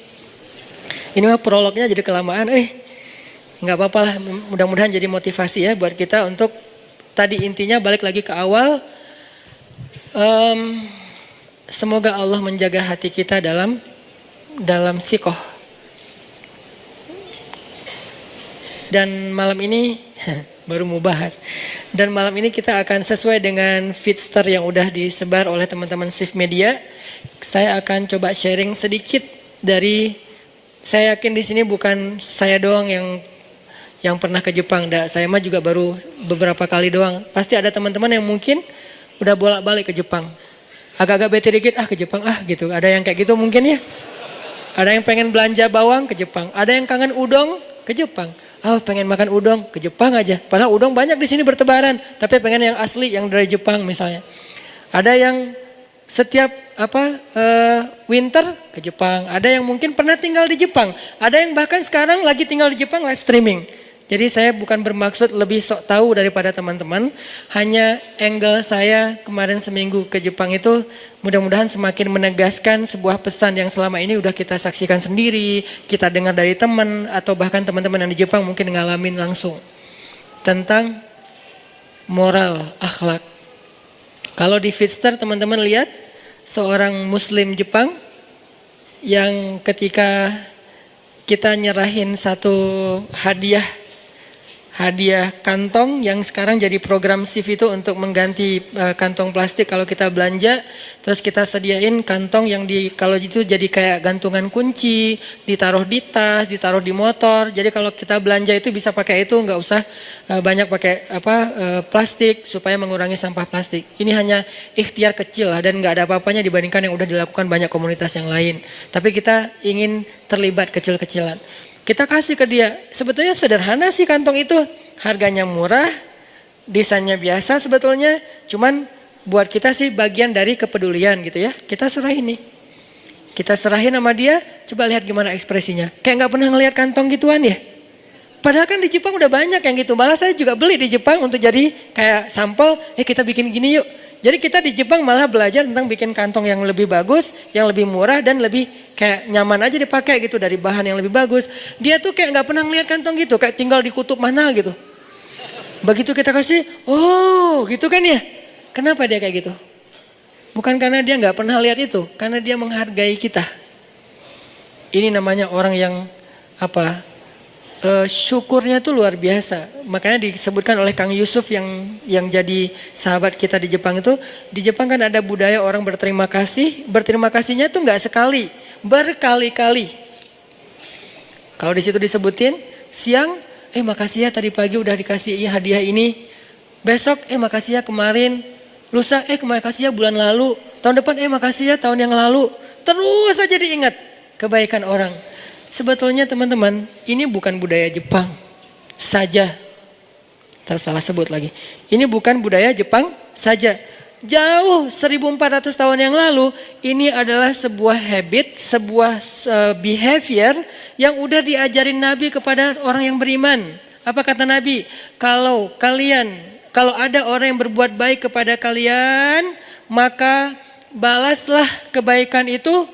Ini mah prolognya jadi kelamaan. Nggak apa-apa lah. Mudah-mudahan jadi motivasi ya buat kita untuk tadi intinya balik lagi ke awal. Semoga Allah menjaga hati kita dalam sikoh. Dan malam ini baru mau bahas. Dan malam ini kita akan sesuai dengan feedster yang udah disebar oleh teman-teman Shift Media. Saya akan coba sharing sedikit dari, saya yakin di sini bukan saya doang yang pernah ke Jepang. Saya mah juga baru beberapa kali doang. Pasti ada teman-teman yang mungkin udah bolak-balik ke Jepang. Agak-agak bete dikit, ke Jepang gitu. Ada yang kayak gitu mungkin ya. Ada yang pengen belanja bawang ke Jepang. Ada yang kangen udang ke Jepang. Pengen makan udang ke Jepang aja. Padahal udang banyak di sini bertebaran. Tapi pengen yang asli, yang dari Jepang misalnya. Ada yang setiap winter ke Jepang. Ada yang mungkin pernah tinggal di Jepang. Ada yang bahkan sekarang lagi tinggal di Jepang live streaming. Jadi saya bukan bermaksud lebih sok tahu daripada teman-teman. Hanya angle saya kemarin seminggu ke Jepang itu mudah-mudahan semakin menegaskan sebuah pesan yang selama ini udah kita saksikan sendiri, kita dengar dari teman atau bahkan teman-teman yang di Jepang mungkin ngalamin langsung. Tentang moral, akhlak. Kalau di Fitster teman-teman lihat seorang muslim Jepang yang ketika kita nyerahin satu hadiah kantong yang sekarang jadi program SIF itu untuk mengganti kantong plastik kalau kita belanja, terus kita sediain kantong yang kalau itu jadi kayak gantungan kunci, ditaruh di tas, ditaruh di motor. Jadi kalau kita belanja itu bisa pakai itu, nggak usah banyak pakai plastik supaya mengurangi sampah plastik. Ini hanya ikhtiar kecil lah dan nggak ada apa-apanya dibandingkan yang udah dilakukan banyak komunitas yang lain. Tapi kita ingin terlibat kecil-kecilan. Kita kasih ke dia, sebetulnya sederhana sih kantong itu, harganya murah, desainnya biasa sebetulnya, cuman buat kita sih bagian dari kepedulian gitu ya. Kita serahin nih, kita serahin sama dia, coba lihat gimana ekspresinya. Kayak nggak pernah ngelihat kantong gituan ya. Padahal kan di Jepang udah banyak yang gitu, malah saya juga beli di Jepang untuk jadi kayak sampel, kita bikin gini yuk. Jadi kita di Jepang malah belajar tentang bikin kantong yang lebih bagus, yang lebih murah dan lebih kayak nyaman aja dipakai gitu dari bahan yang lebih bagus. Dia tuh kayak nggak pernah ngeliat kantong gitu, kayak tinggal di kutub mana gitu. Begitu kita kasih, oh gitu kan ya. Kenapa dia kayak gitu? Bukan karena dia nggak pernah lihat itu, karena dia menghargai kita. Ini namanya orang yang syukurnya tuh luar biasa. Makanya disebutkan oleh Kang Yusuf yang jadi sahabat kita di Jepang itu, di Jepang kan ada budaya orang berterima kasih. Berterima kasihnya tuh nggak sekali, berkali-kali. Kalau di situ disebutin siang, makasih ya tadi pagi udah dikasih hadiah ini. Besok makasih ya kemarin. Lusa makasih ya bulan lalu. Tahun depan makasih ya tahun yang lalu. Terus aja diingat kebaikan orang. Sebetulnya teman-teman, ini bukan budaya Jepang saja. Tersalah sebut lagi. Ini bukan budaya Jepang saja. Jauh 1400 tahun yang lalu, ini adalah sebuah habit, sebuah behavior yang udah diajarin Nabi kepada orang yang beriman. Apa kata Nabi? Kalau ada orang yang berbuat baik kepada kalian, maka balaslah kebaikan itu.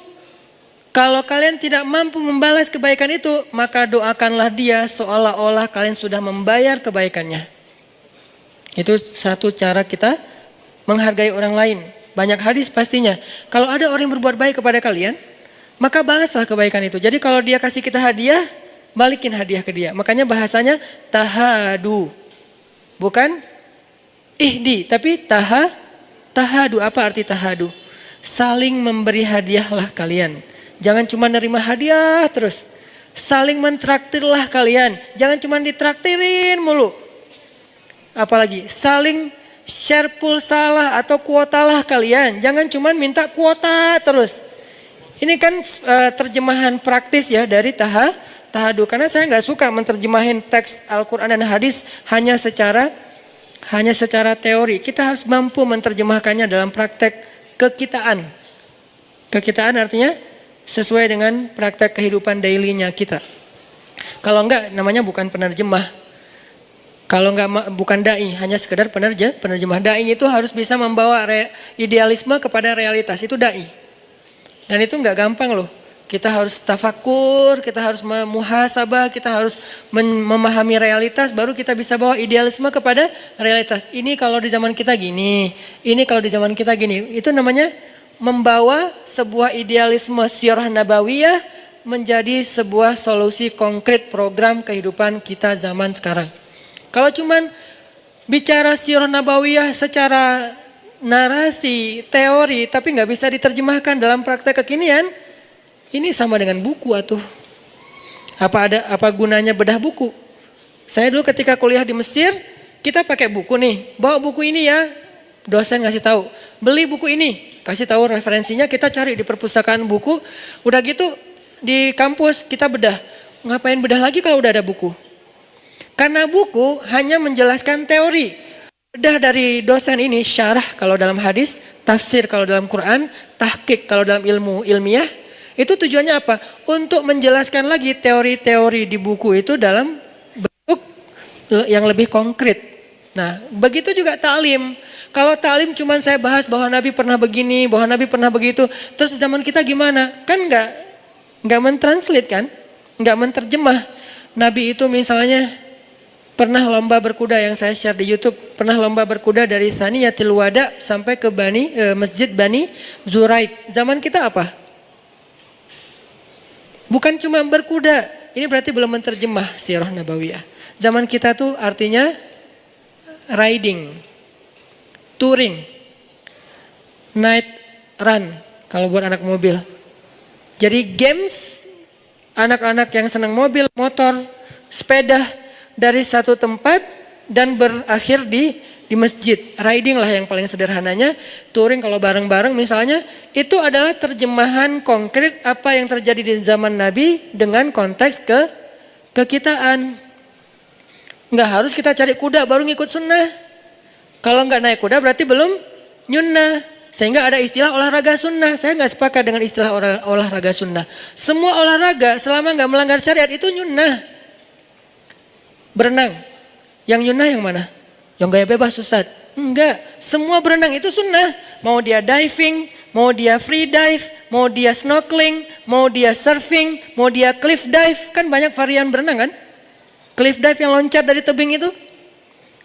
Kalau kalian tidak mampu membalas kebaikan itu, maka doakanlah dia seolah-olah kalian sudah membayar kebaikannya. Itu satu cara kita menghargai orang lain. Banyak hadis pastinya. Kalau ada orang yang berbuat baik kepada kalian, maka balaslah kebaikan itu. Jadi kalau dia kasih kita hadiah, balikin hadiah ke dia. Makanya bahasanya tahadu. Bukan ihdi, tapi tahadu. Apa arti tahadu? Saling memberi hadiahlah kalian. Jangan cuma nerima hadiah terus. Saling mentraktirlah kalian. Jangan cuma ditraktirin mulu. Apalagi saling share pulsalah atau kuotalah kalian. Jangan cuma minta kuota terus. Ini kan terjemahan praktis ya dari tahadu. Karena saya nggak suka menerjemahin teks Al-Quran dan hadis hanya secara teori. Kita harus mampu menerjemahkannya dalam praktek kekitaan. Kekitaan artinya sesuai dengan praktek kehidupan daily-nya kita. Kalau enggak namanya bukan penerjemah. Kalau enggak bukan dai, hanya sekedar penerjemah. Dai itu harus bisa membawa idealisme kepada realitas, itu dai. Dan itu enggak gampang loh. Kita harus tafakur, kita harus muhasabah, kita harus memahami realitas, baru kita bisa bawa idealisme kepada realitas. Ini kalau di zaman kita gini, ini kalau di zaman kita gini. Itu namanya membawa sebuah idealisme sirah nabawiyah menjadi sebuah solusi konkret program kehidupan kita zaman sekarang. Kalau cuman bicara sirah nabawiyah secara narasi, teori, tapi nggak bisa diterjemahkan dalam praktek kekinian, ini sama dengan buku atuh. Apa gunanya bedah buku? Saya dulu ketika kuliah di Mesir, kita pakai buku nih, bawa buku ini ya, dosen ngasih tahu, beli buku ini. Kasih tahu referensinya, kita cari di perpustakaan buku. Udah gitu di kampus kita bedah. Ngapain bedah lagi kalau udah ada buku? Karena buku hanya menjelaskan teori. Bedah dari dosen ini syarah kalau dalam hadis, tafsir kalau dalam Quran, tahqiq kalau dalam ilmu ilmiah. Itu tujuannya apa? Untuk menjelaskan lagi teori-teori di buku itu dalam bentuk yang lebih konkret. Nah, begitu juga ta'lim. Kalau ta'lim cuman saya bahas bahwa Nabi pernah begini, bahwa Nabi pernah begitu, terus zaman kita gimana? Kan nggak mentranslate kan? Nggak menterjemah. Nabi itu misalnya pernah lomba berkuda yang saya share di YouTube, pernah lomba berkuda dari Thaniyatil Wada sampai ke Masjid Bani Zuraik. Zaman kita apa? Bukan cuma berkuda. Ini berarti belum menterjemah sirah nabawiyah. Zaman kita tuh artinya riding, touring, night run kalau buat anak mobil. Jadi games anak-anak yang senang mobil, motor, sepeda dari satu tempat dan berakhir di masjid. Riding lah yang paling sederhananya. Touring kalau bareng-bareng misalnya. Itu adalah terjemahan konkret apa yang terjadi di zaman Nabi dengan konteks kekitaan. Nggak harus kita cari kuda baru ngikut sunnah. Kalau nggak naik kuda berarti belum nyunnah. Sehingga ada istilah olahraga sunnah. Saya nggak sepakat dengan istilah olahraga sunnah. Semua olahraga selama nggak melanggar syariat itu nyunnah. Berenang. Yang nyunnah yang mana? Yang gaya bebas Ustaz? Enggak. Semua berenang itu sunnah. Mau dia diving, mau dia free dive, mau dia snorkeling, mau dia surfing, mau dia cliff dive. Kan banyak varian berenang kan? Cliff dive yang loncat dari tebing itu.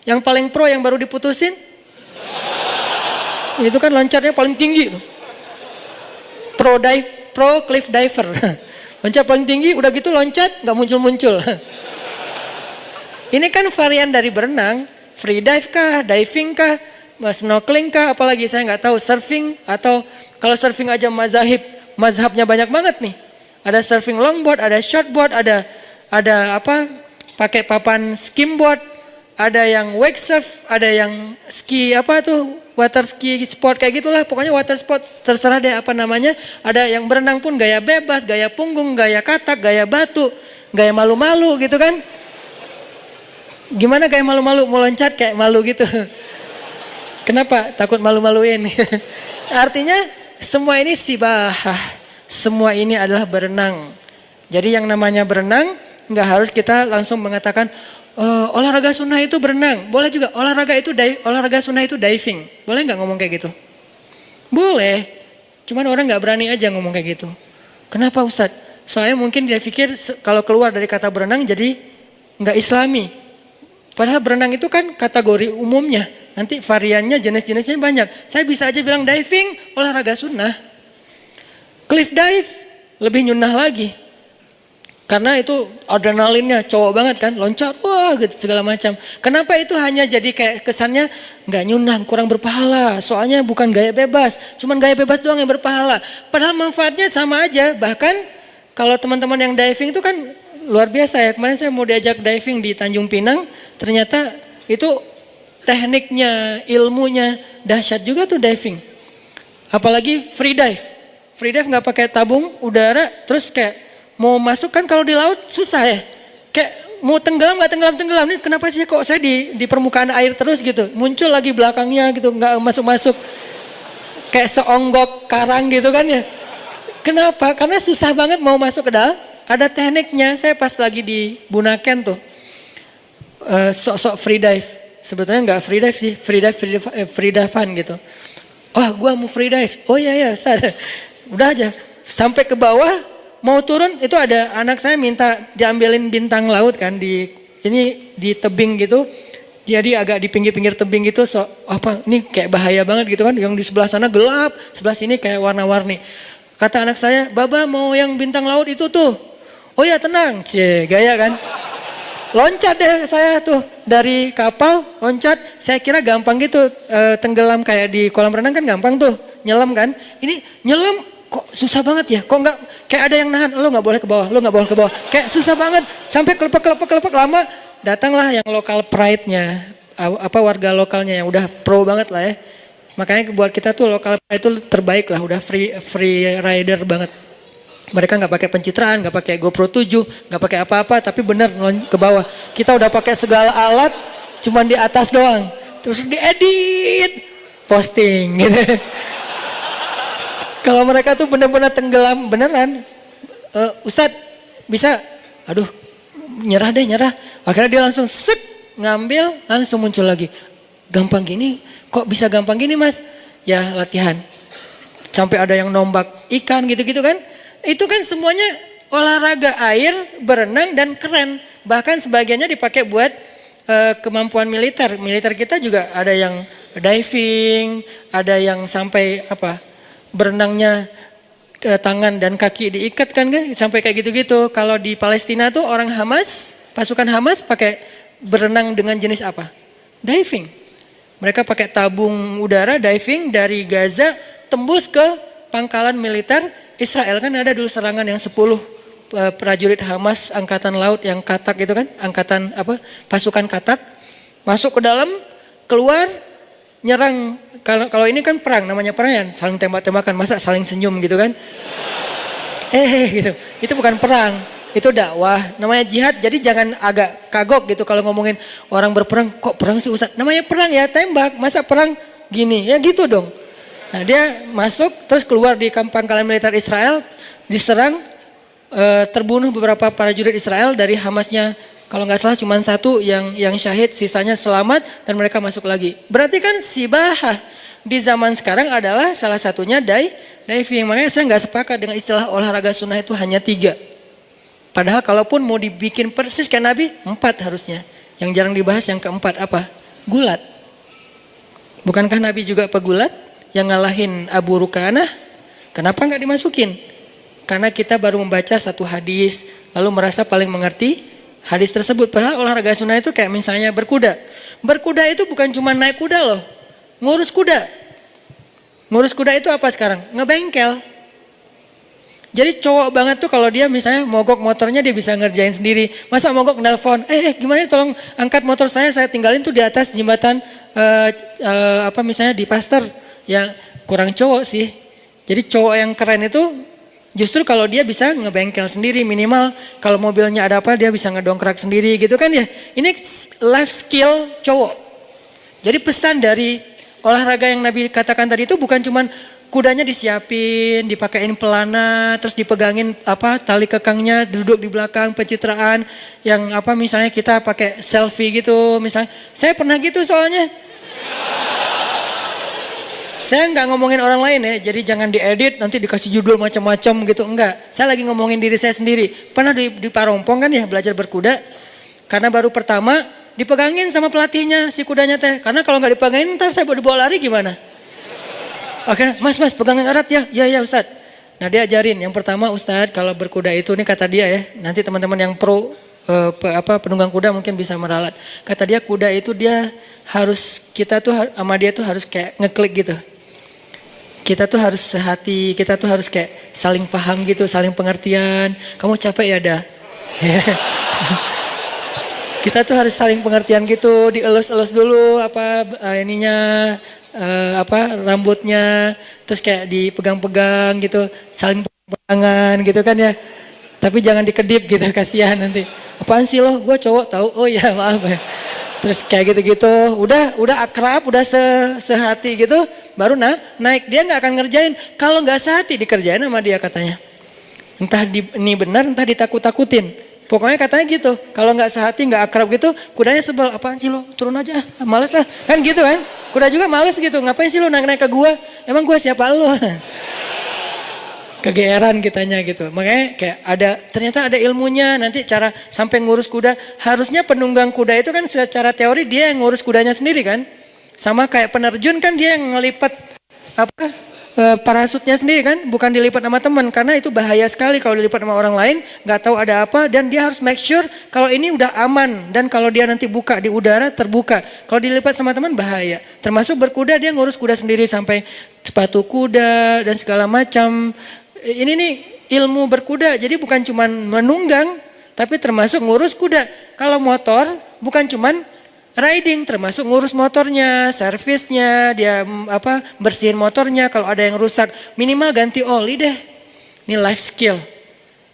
Yang paling pro yang baru diputusin. Itu kan loncatnya paling tinggi. Pro cliff diver. Loncat paling tinggi, udah gitu loncat gak muncul-muncul. Ini kan varian dari berenang, free dive kah, diving kah, snorkeling kah, apalagi saya nggak tahu, surfing atau kalau surfing aja mazhabnya banyak banget nih. Ada surfing longboard, ada shortboard, ada apa? Pakai papan skimboard, ada yang wake surf, ada yang ski apa tuh, water ski sport kayak gitulah, pokoknya water sport terserah deh apa namanya. Ada yang berenang pun gaya bebas, gaya punggung, gaya katak, gaya batu, gaya malu-malu gitu kan. Gimana kayak malu-malu, mau loncat kayak malu gitu. Kenapa? Takut malu-maluin. Artinya semua ini sibahah. Semua ini adalah berenang. Jadi yang namanya berenang nggak harus kita langsung mengatakan olahraga sunnah itu berenang. Boleh juga olahraga sunnah itu diving. Boleh nggak ngomong kayak gitu? Boleh. Cuman orang nggak berani aja ngomong kayak gitu. Kenapa Ustadz? Soalnya mungkin dia pikir kalau keluar dari kata berenang jadi nggak islami. Padahal berenang itu kan kategori umumnya. Nanti variannya, jenis-jenisnya banyak. Saya bisa aja bilang diving, olahraga sunnah. Cliff dive, lebih nyunnah lagi. Karena itu adrenalinnya cowok banget kan. Loncat, wah gitu segala macam. Kenapa itu hanya jadi kayak kesannya nggak nyunnah, kurang berpahala. Soalnya bukan gaya bebas. Cuman gaya bebas doang yang berpahala. Padahal manfaatnya sama aja. Bahkan kalau teman-teman yang diving itu kan luar biasa ya. Kemarin saya mau diajak diving di Tanjung Pinang. Ternyata itu tekniknya, ilmunya dahsyat juga tuh diving. Apalagi free dive. Free dive nggak pakai tabung udara, terus kayak mau masuk kan kalau di laut susah ya. Kayak mau tenggelam nggak tenggelam. Ini kenapa sih kok saya di permukaan air terus gitu. Muncul lagi belakangnya gitu, nggak masuk-masuk. Kayak seonggok karang gitu kan ya. Kenapa? Karena susah banget mau masuk ke dalam. Ada tekniknya. Saya pas lagi di Bunaken tuh. Sok-sok free dive. Sebetulnya nggak free dive sih, free dive-an gitu. Wah, gua mau free dive. Oh iya Ustaz. Udah aja sampai ke bawah mau turun itu ada anak saya minta diambilin bintang laut kan di tebing gitu. Jadi agak di pinggir-pinggir tebing gitu. Ini kayak bahaya banget gitu kan. Yang di sebelah sana gelap, sebelah sini kayak warna-warni. Kata anak saya, "Baba mau yang bintang laut itu tuh." Oh ya tenang, gaya kan. Loncat deh saya tuh dari kapal loncat, saya kira gampang gitu tenggelam kayak di kolam renang kan gampang tuh nyelam kan. Ini nyelam kok susah banget ya, kok nggak kayak ada yang nahan, lo nggak boleh ke bawah, kayak susah banget sampai kelepek lama. Datanglah yang lokal pride-nya, warga lokalnya yang udah pro banget lah ya. Makanya buat kita tuh lokal pride itu terbaik lah, udah free rider banget. Mereka nggak pakai pencitraan, nggak pakai GoPro 7, nggak pakai apa-apa, tapi bener ke bawah. Kita udah pakai segala alat, cuman di atas doang. Terus diedit, posting gitu. Kalau mereka tuh bener-bener tenggelam beneran. Ustadz bisa? Aduh, nyerah. Akhirnya dia langsung ngambil langsung muncul lagi. Gampang gini, kok bisa gampang gini mas? Ya latihan. Sampai ada yang nombak ikan gitu-gitu kan. Itu kan semuanya olahraga air, berenang dan keren. Bahkan sebagiannya dipakai buat kemampuan militer. Militer kita juga ada yang diving, ada yang sampai berenangnya tangan dan kaki diikat kan sampai kayak gitu-gitu. Kalau di Palestina tuh orang Hamas, pasukan Hamas pakai berenang dengan jenis apa? Diving. Mereka pakai tabung udara diving dari Gaza tembus ke pangkalan militer Israel. Kan ada dulu serangan yang 10 prajurit Hamas angkatan laut yang katak itu kan, angkatan pasukan katak masuk ke dalam, keluar nyerang. Kalau ini kan perang, namanya perang ya, saling tembak-tembakan, masa saling senyum gitu kan? Gitu. Itu bukan perang, itu dakwah, namanya jihad. Jadi jangan agak kagok gitu kalau ngomongin orang berperang, kok perang sih Ustaz? Namanya perang ya, tembak, masa perang gini? Ya gitu dong. Nah dia masuk terus keluar di pangkalan militer Israel, diserang, terbunuh beberapa prajurit Israel dari Hamasnya. Kalau nggak salah cuma 1 yang syahid, sisanya selamat dan mereka masuk lagi. Berarti kan sibahah di zaman sekarang adalah salah satunya diving. Makanya saya nggak sepakat dengan istilah olahraga sunnah itu hanya 3. Padahal kalaupun mau dibikin persis kayak Nabi, 4 harusnya. Yang jarang dibahas yang keempat apa? Gulat. Bukankah Nabi juga pegulat yang ngalahin Abu Rukanah? Kenapa nggak dimasukin? Karena kita baru membaca 1 hadis lalu merasa paling mengerti hadis tersebut. Padahal olahraga sunnah itu kayak misalnya berkuda. Berkuda itu bukan cuma naik kuda loh. Ngurus kuda. Ngurus kuda itu apa sekarang? Ngebengkel. Jadi cowok banget tuh kalau dia misalnya mogok motornya dia bisa ngerjain sendiri. Masa mogok nelpon, gimana tolong angkat motor saya tinggalin tuh di atas jembatan misalnya di Pasteur. Ya kurang cowok sih. Jadi cowok yang keren itu justru kalau dia bisa ngebengkel sendiri, minimal kalau mobilnya ada apa dia bisa ngedongkrak sendiri gitu kan ya. Ini life skill cowok. Jadi pesan dari olahraga yang Nabi katakan tadi itu bukan cuman kudanya disiapin, dipakein pelana, terus dipegangin tali kekangnya, duduk di belakang, pencitraan yang misalnya kita pakai selfie gitu misalnya. Saya pernah gitu soalnya. Saya nggak ngomongin orang lain ya, jadi jangan diedit nanti dikasih judul macam-macam gitu, enggak. Saya lagi ngomongin diri saya sendiri. Pernah di Parompong kan ya belajar berkuda, karena baru pertama dipegangin sama pelatihnya si kudanya teh. Karena kalau nggak dipegangin ntar saya dibawa lari gimana? Oke, mas pegangin erat ya, ya Ustadz. Nah dia ajarin, yang pertama Ustadz kalau berkuda itu, ini kata dia ya, nanti teman-teman yang pro penunggang kuda mungkin bisa meralat. Kata dia kuda itu kita tuh sama dia tuh harus kayak ngeklik gitu. Kita tuh harus sehati, kita tuh harus kayak saling paham gitu, saling pengertian. Kamu capek ya dah. Kita tuh harus saling pengertian gitu, dielus-elus dulu rambutnya, terus kayak dipegang-pegang gitu, saling pegangan gitu kan ya. Tapi jangan dikedip gitu, kasihan nanti. Apaan sih lo? Gue cowok tahu. Oh ya maaf ya. Terus kayak gitu-gitu, udah akrab, udah sehati gitu, baru naik. Dia nggak akan ngerjain. Kalau nggak sehati dikerjain sama dia katanya. Entah ini benar, entah ditakut-takutin. Pokoknya katanya gitu. Kalau nggak sehati, nggak akrab gitu, kudanya sebel. Apaan sih lo? Turun aja, males lah. Kan gitu kan? Kuda juga males gitu. Ngapain sih lo naik-naik ke gua? Emang gua siapa lo? Kegeeran kitanya gitu. Makanya kayak ternyata ada ilmunya, nanti cara sampai ngurus kuda. Harusnya penunggang kuda itu kan secara teori dia yang ngurus kudanya sendiri kan. Sama kayak penerjun kan dia yang ngelipat parasutnya sendiri kan, bukan dilipat sama teman. Karena itu bahaya sekali kalau dilipat sama orang lain, nggak tahu ada apa, dan dia harus make sure kalau ini udah aman, dan kalau dia nanti buka di udara terbuka. Kalau dilipat sama teman bahaya. Termasuk berkuda, dia ngurus kuda sendiri sampai sepatu kuda dan segala macam. Ini nih ilmu berkuda, jadi bukan cuman menunggang, tapi termasuk ngurus kuda. Kalau motor bukan cuman riding, termasuk ngurus motornya, servisnya, dia bersihin motornya. Kalau ada yang rusak, minimal ganti oli deh. Ini life skill.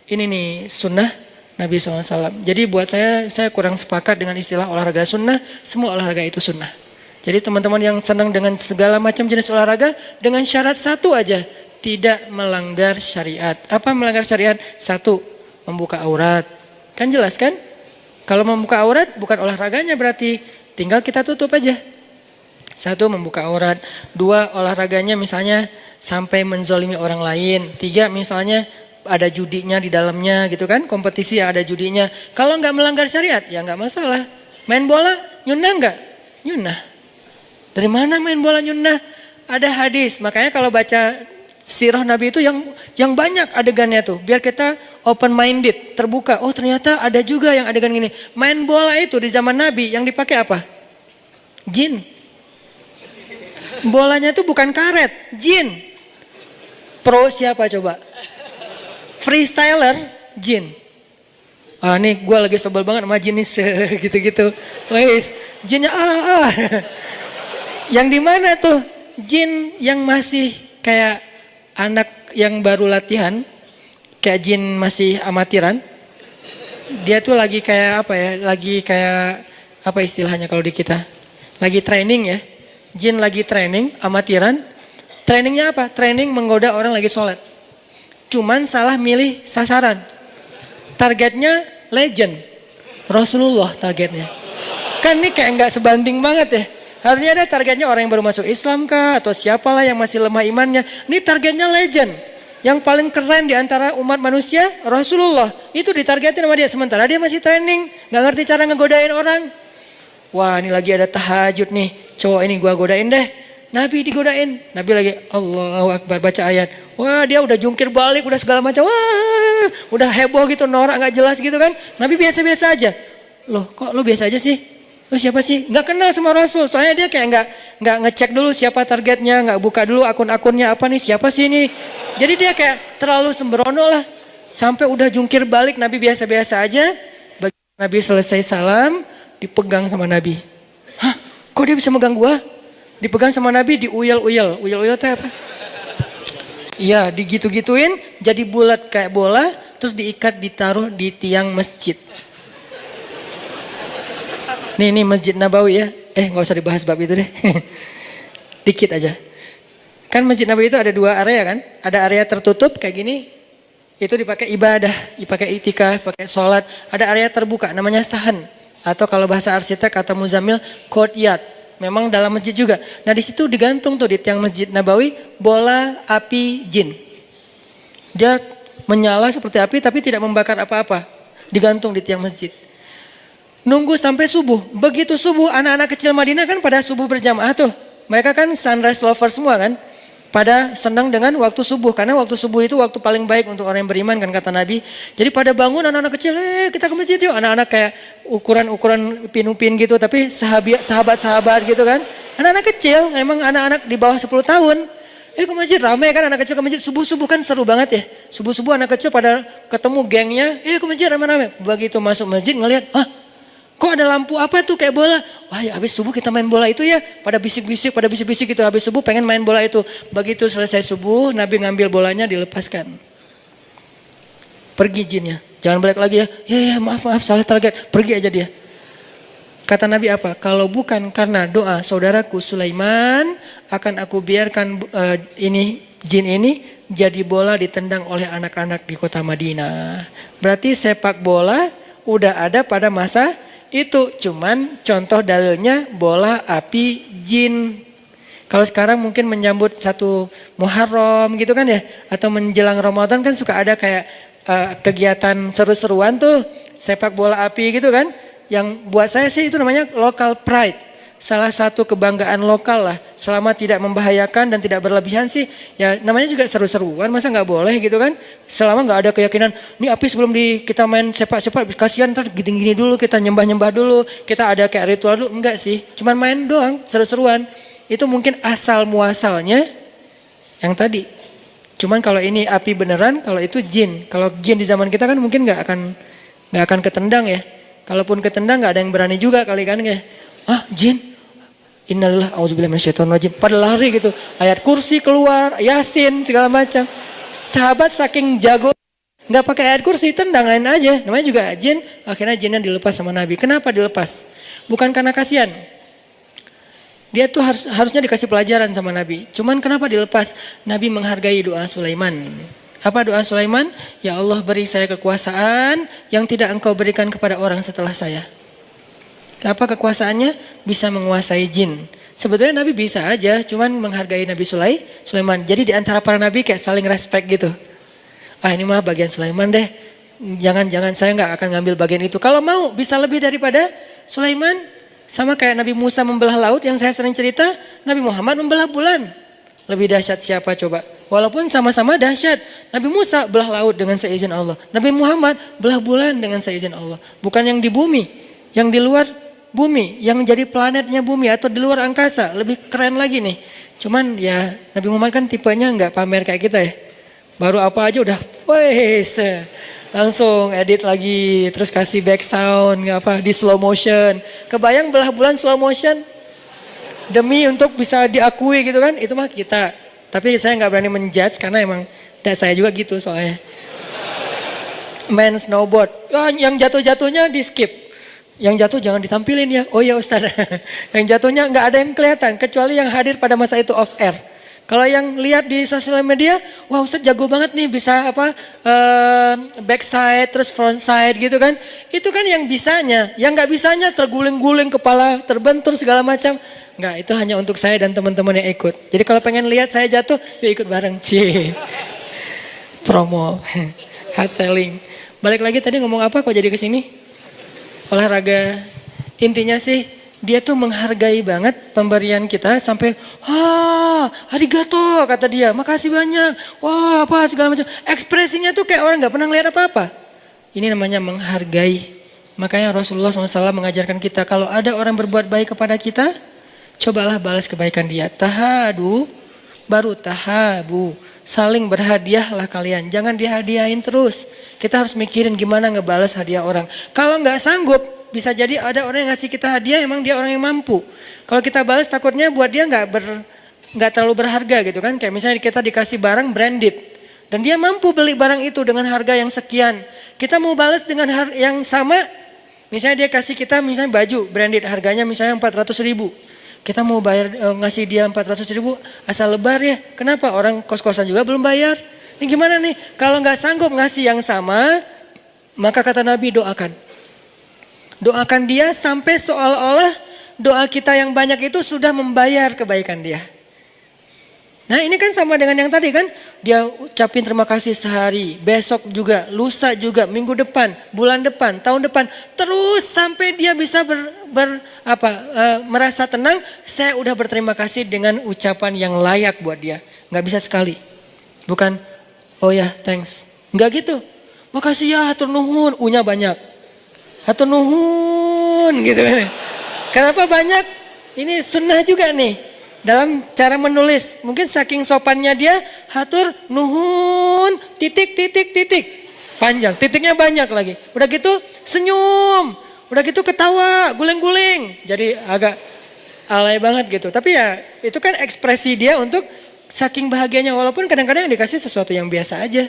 Ini nih sunnah Nabi SAW. Jadi buat saya kurang sepakat dengan istilah olahraga sunnah. Semua olahraga itu sunnah. Jadi teman-teman yang senang dengan segala macam jenis olahraga, dengan syarat satu aja, tidak melanggar syariat. Apa melanggar syariat? 1, membuka aurat. Kan jelas kan? Kalau membuka aurat bukan olahraganya berarti, tinggal kita tutup aja. Satu, membuka aurat. Dua, olahraganya misalnya sampai menzolimi orang lain. Tiga, misalnya ada judinya di dalamnya gitu kan, kompetisi ada judinya. Kalau nggak melanggar syariat ya nggak masalah. Main bola nyunah nggak? Nyunah. Dari mana main bola nyunah? Ada hadis. Makanya kalau baca sirah Nabi itu yang banyak adegannya tuh, biar kita open minded, terbuka. Oh ternyata ada juga yang adegan gini. Main bola itu di zaman Nabi yang dipakai apa? Jin. Bolanya itu bukan karet, jin. Pro siapa coba? Freestyler, jin. Ah nih gue lagi sebel banget sama jin nih gitu-gitu. Wes, jinnya Yang di mana tuh? Jin yang masih kayak anak yang baru latihan, kayak jin masih amatiran. Dia tuh lagi kayak apa ya? Lagi kayak apa istilahnya kalau di kita? Lagi training ya. Jin lagi training, amatiran. Trainingnya apa? Training menggoda orang lagi sholat. Cuman salah milih sasaran. Targetnya legend. Rasulullah targetnya. Kan ini kayak nggak sebanding banget ya. Harusnya ada targetnya orang yang baru masuk Islam kah? Atau siapalah yang masih lemah imannya. Ini targetnya legend. Yang paling keren di antara umat manusia, Rasulullah. Itu ditargetin sama dia. Sementara dia masih training. Nggak ngerti cara ngegodain orang. Wah ini lagi ada tahajud nih. Cowok ini gua godain deh. Nabi digodain. Nabi lagi Allahu Akbar baca ayat. Wah dia udah jungkir balik, udah segala macam. Wah udah heboh gitu, norak gak jelas gitu kan. Nabi biasa-biasa aja. Loh kok lo biasa aja sih? Lo siapa sih? Gak kenal sama Rasul. Soalnya dia kayak gak ngecek dulu siapa targetnya. Gak buka dulu akun-akunnya apa nih, siapa sih ini. Jadi dia kayak terlalu sembrono lah. Sampai udah jungkir balik Nabi biasa-biasa aja. Nabi selesai salam, dipegang sama Nabi. Hah? Kok dia bisa megang gua? Dipegang sama Nabi, diuyel-uyel. Uyel-uyel itu apa? Iya, digitu-gituin, jadi bulat kayak bola, terus diikat, ditaruh di tiang masjid. Nih Masjid Nabawi ya. Gak usah dibahas bab itu deh. Dikit aja. Kan Masjid Nabawi itu ada dua area kan? Ada area tertutup kayak gini. Itu dipakai ibadah, dipakai itikaf, pakai sholat. Ada area terbuka namanya sahan. Atau kalau bahasa arsitek atau muzammil, courtyard. Memang dalam masjid juga. Nah di situ digantung tuh di tiang Masjid Nabawi bola api jin. Dia menyala seperti api tapi tidak membakar apa-apa. Digantung di tiang masjid. Nunggu sampai subuh. Begitu subuh anak-anak kecil Madinah kan pada subuh berjamaah tuh. Mereka kan sunrise lover semua kan. Pada senang dengan waktu subuh. Karena waktu subuh itu waktu paling baik untuk orang yang beriman kan kata Nabi. Jadi pada bangun anak-anak kecil, kita ke masjid yuk. Anak-anak kayak ukuran pinupin gitu. Tapi sahabat-sahabat gitu kan. Anak-anak kecil, emang anak-anak di bawah 10 tahun. Ke masjid, ramai kan anak kecil ke masjid. Subuh-subuh kan seru banget ya. Subuh-subuh anak kecil pada ketemu gengnya. Ke masjid ramai-ramai. Begitu masuk masjid ngelihat, kok ada lampu apa tuh kayak bola? Wah ya habis subuh kita main bola itu ya. Pada bisik-bisik gitu. Habis subuh pengen main bola itu. Begitu selesai subuh Nabi ngambil bolanya dilepaskan. Pergi jinnya. Jangan balik lagi ya. Ya maaf salah target. Pergi aja dia. Kata Nabi apa? Kalau bukan karena doa saudaraku Sulaiman. Akan aku biarkan jin ini jadi bola ditendang oleh anak-anak di kota Madinah. Berarti sepak bola udah ada pada masa itu, cuman contoh dalilnya bola api jin. Kalau sekarang mungkin menyambut satu Muharram gitu kan ya, atau menjelang Ramadan kan suka ada kayak kegiatan seru-seruan tuh, sepak bola api gitu kan. Yang buat saya sih itu namanya local pride. Salah satu kebanggaan lokal lah, selama tidak membahayakan dan tidak berlebihan sih, ya namanya juga seru-seruan, masa nggak boleh gitu kan? Selama nggak ada keyakinan, ini api sebelum kita main sepak-sepak, kasihan ntar gini-gini dulu, kita nyembah-nyembah dulu, kita ada kayak ritual dulu, enggak sih, cuman main doang, seru-seruan. Itu mungkin asal muasalnya yang tadi. Cuman kalau ini api beneran, kalau itu jin. Kalau jin di zaman kita kan mungkin nggak akan ketendang ya. Kalaupun ketendang nggak ada yang berani juga kali kan ya. Jin. Innalillah auzubillahi minasyaitonirrajim. Pada lari gitu. Ayat kursi keluar, Yasin segala macam. Sahabat saking jago nggak pakai ayat kursi, tendangan aja. Namanya juga jin. Akhirnya jinnya dilepas sama Nabi. Kenapa dilepas? Bukan karena kasihan. Dia tuh harusnya dikasih pelajaran sama Nabi. Cuman kenapa dilepas? Nabi menghargai doa Sulaiman Apa doa Sulaiman? Ya Allah, beri saya kekuasaan yang tidak Engkau berikan kepada orang setelah saya. Apa kekuasaannya? Bisa menguasai jin. Sebetulnya Nabi bisa aja, cuman menghargai Nabi Sulaiman. Jadi di antara para Nabi kayak saling respect gitu. Ah, ini mah bagian Sulaiman deh. Jangan saya nggak akan ngambil bagian itu. Kalau mau bisa lebih daripada Sulaiman. Sama kayak Nabi Musa membelah laut yang saya sering cerita. Nabi Muhammad membelah bulan. Lebih dahsyat siapa coba? Walaupun sama-sama dahsyat. Nabi Musa belah laut dengan seizin Allah. Nabi Muhammad belah bulan dengan seizin Allah. Bukan yang di bumi, yang di luar bumi, yang jadi planetnya bumi atau di luar angkasa. Lebih keren lagi nih. Cuman ya Nabi Muhammad kan tipenya nggak pamer kayak kita ya. Baru apa aja udah, wes langsung edit lagi, terus kasih back sound, di slow motion. Kebayang belah bulan slow motion? Demi untuk bisa diakui gitu kan, itu mah kita. Tapi saya nggak berani menjudge karena emang saya juga gitu soalnya. Main snowboard, yang jatuh-jatuhnya di skip. Yang jatuh jangan ditampilin ya, oh ya Ustaz. Yang jatuhnya nggak ada yang kelihatan, kecuali yang hadir pada masa itu off air. Kalau yang lihat di sosial media, wah Ustaz jago banget nih bisa backside terus frontside gitu kan. Itu kan yang bisanya, yang nggak bisanya terguling-guling kepala, terbentur segala macam. Nggak, itu hanya untuk saya dan teman-teman yang ikut. Jadi kalau pengen lihat saya jatuh, yuk ikut bareng. Promo, hard selling. Balik lagi tadi ngomong apa kok jadi kesini? Olahraga. Intinya sih dia tuh menghargai banget pemberian kita sampai arigato kata dia, makasih banyak, wah apa segala macam. Ekspresinya tuh kayak orang nggak pernah ngeliat apa-apa. Ini namanya menghargai. Makanya Rasulullah SAW mengajarkan kita kalau ada orang berbuat baik kepada kita, cobalah balas kebaikan dia. Tahadu, baru tahabu. Saling berhadiahlah kalian. Jangan dihadiahin terus. Kita harus mikirin gimana ngebalas hadiah orang. Kalau nggak sanggup, bisa jadi ada orang yang ngasih kita hadiah, emang dia orang yang mampu. Kalau kita balas takutnya buat dia nggak terlalu berharga gitu kan. Kayak misalnya kita dikasih barang branded. Dan dia mampu beli barang itu dengan harga yang sekian. Kita mau balas dengan yang sama. Misalnya dia kasih kita misalnya baju branded harganya misalnya 400.000. Kita mau bayar ngasih dia 400.000 asal lebar ya. Kenapa? Orang kos-kosan juga belum bayar. Ini gimana nih? Kalau nggak sanggup ngasih yang sama, maka kata Nabi doakan. Doakan dia sampai seolah-olah doa kita yang banyak itu sudah membayar kebaikan dia. Nah ini kan sama dengan yang tadi kan. Dia ucapin terima kasih sehari, besok juga, lusa juga, minggu depan, bulan depan, tahun depan. Terus sampai dia bisa merasa tenang, saya udah berterima kasih dengan ucapan yang layak buat dia. Gak bisa sekali. Bukan, oh ya thanks. Gak gitu. Makasih ya hatur nuhun, U-nya banyak. Hatur nuhun gitu kan. Kenapa banyak? Ini sunnah juga nih. Dalam cara menulis, mungkin saking sopannya dia, hatur nuhun, titik. Panjang, titiknya banyak lagi. Udah gitu senyum, udah gitu ketawa, guling-guling. Jadi agak alay banget gitu. Tapi ya itu kan ekspresi dia untuk saking bahagianya. Walaupun kadang-kadang dikasih sesuatu yang biasa aja.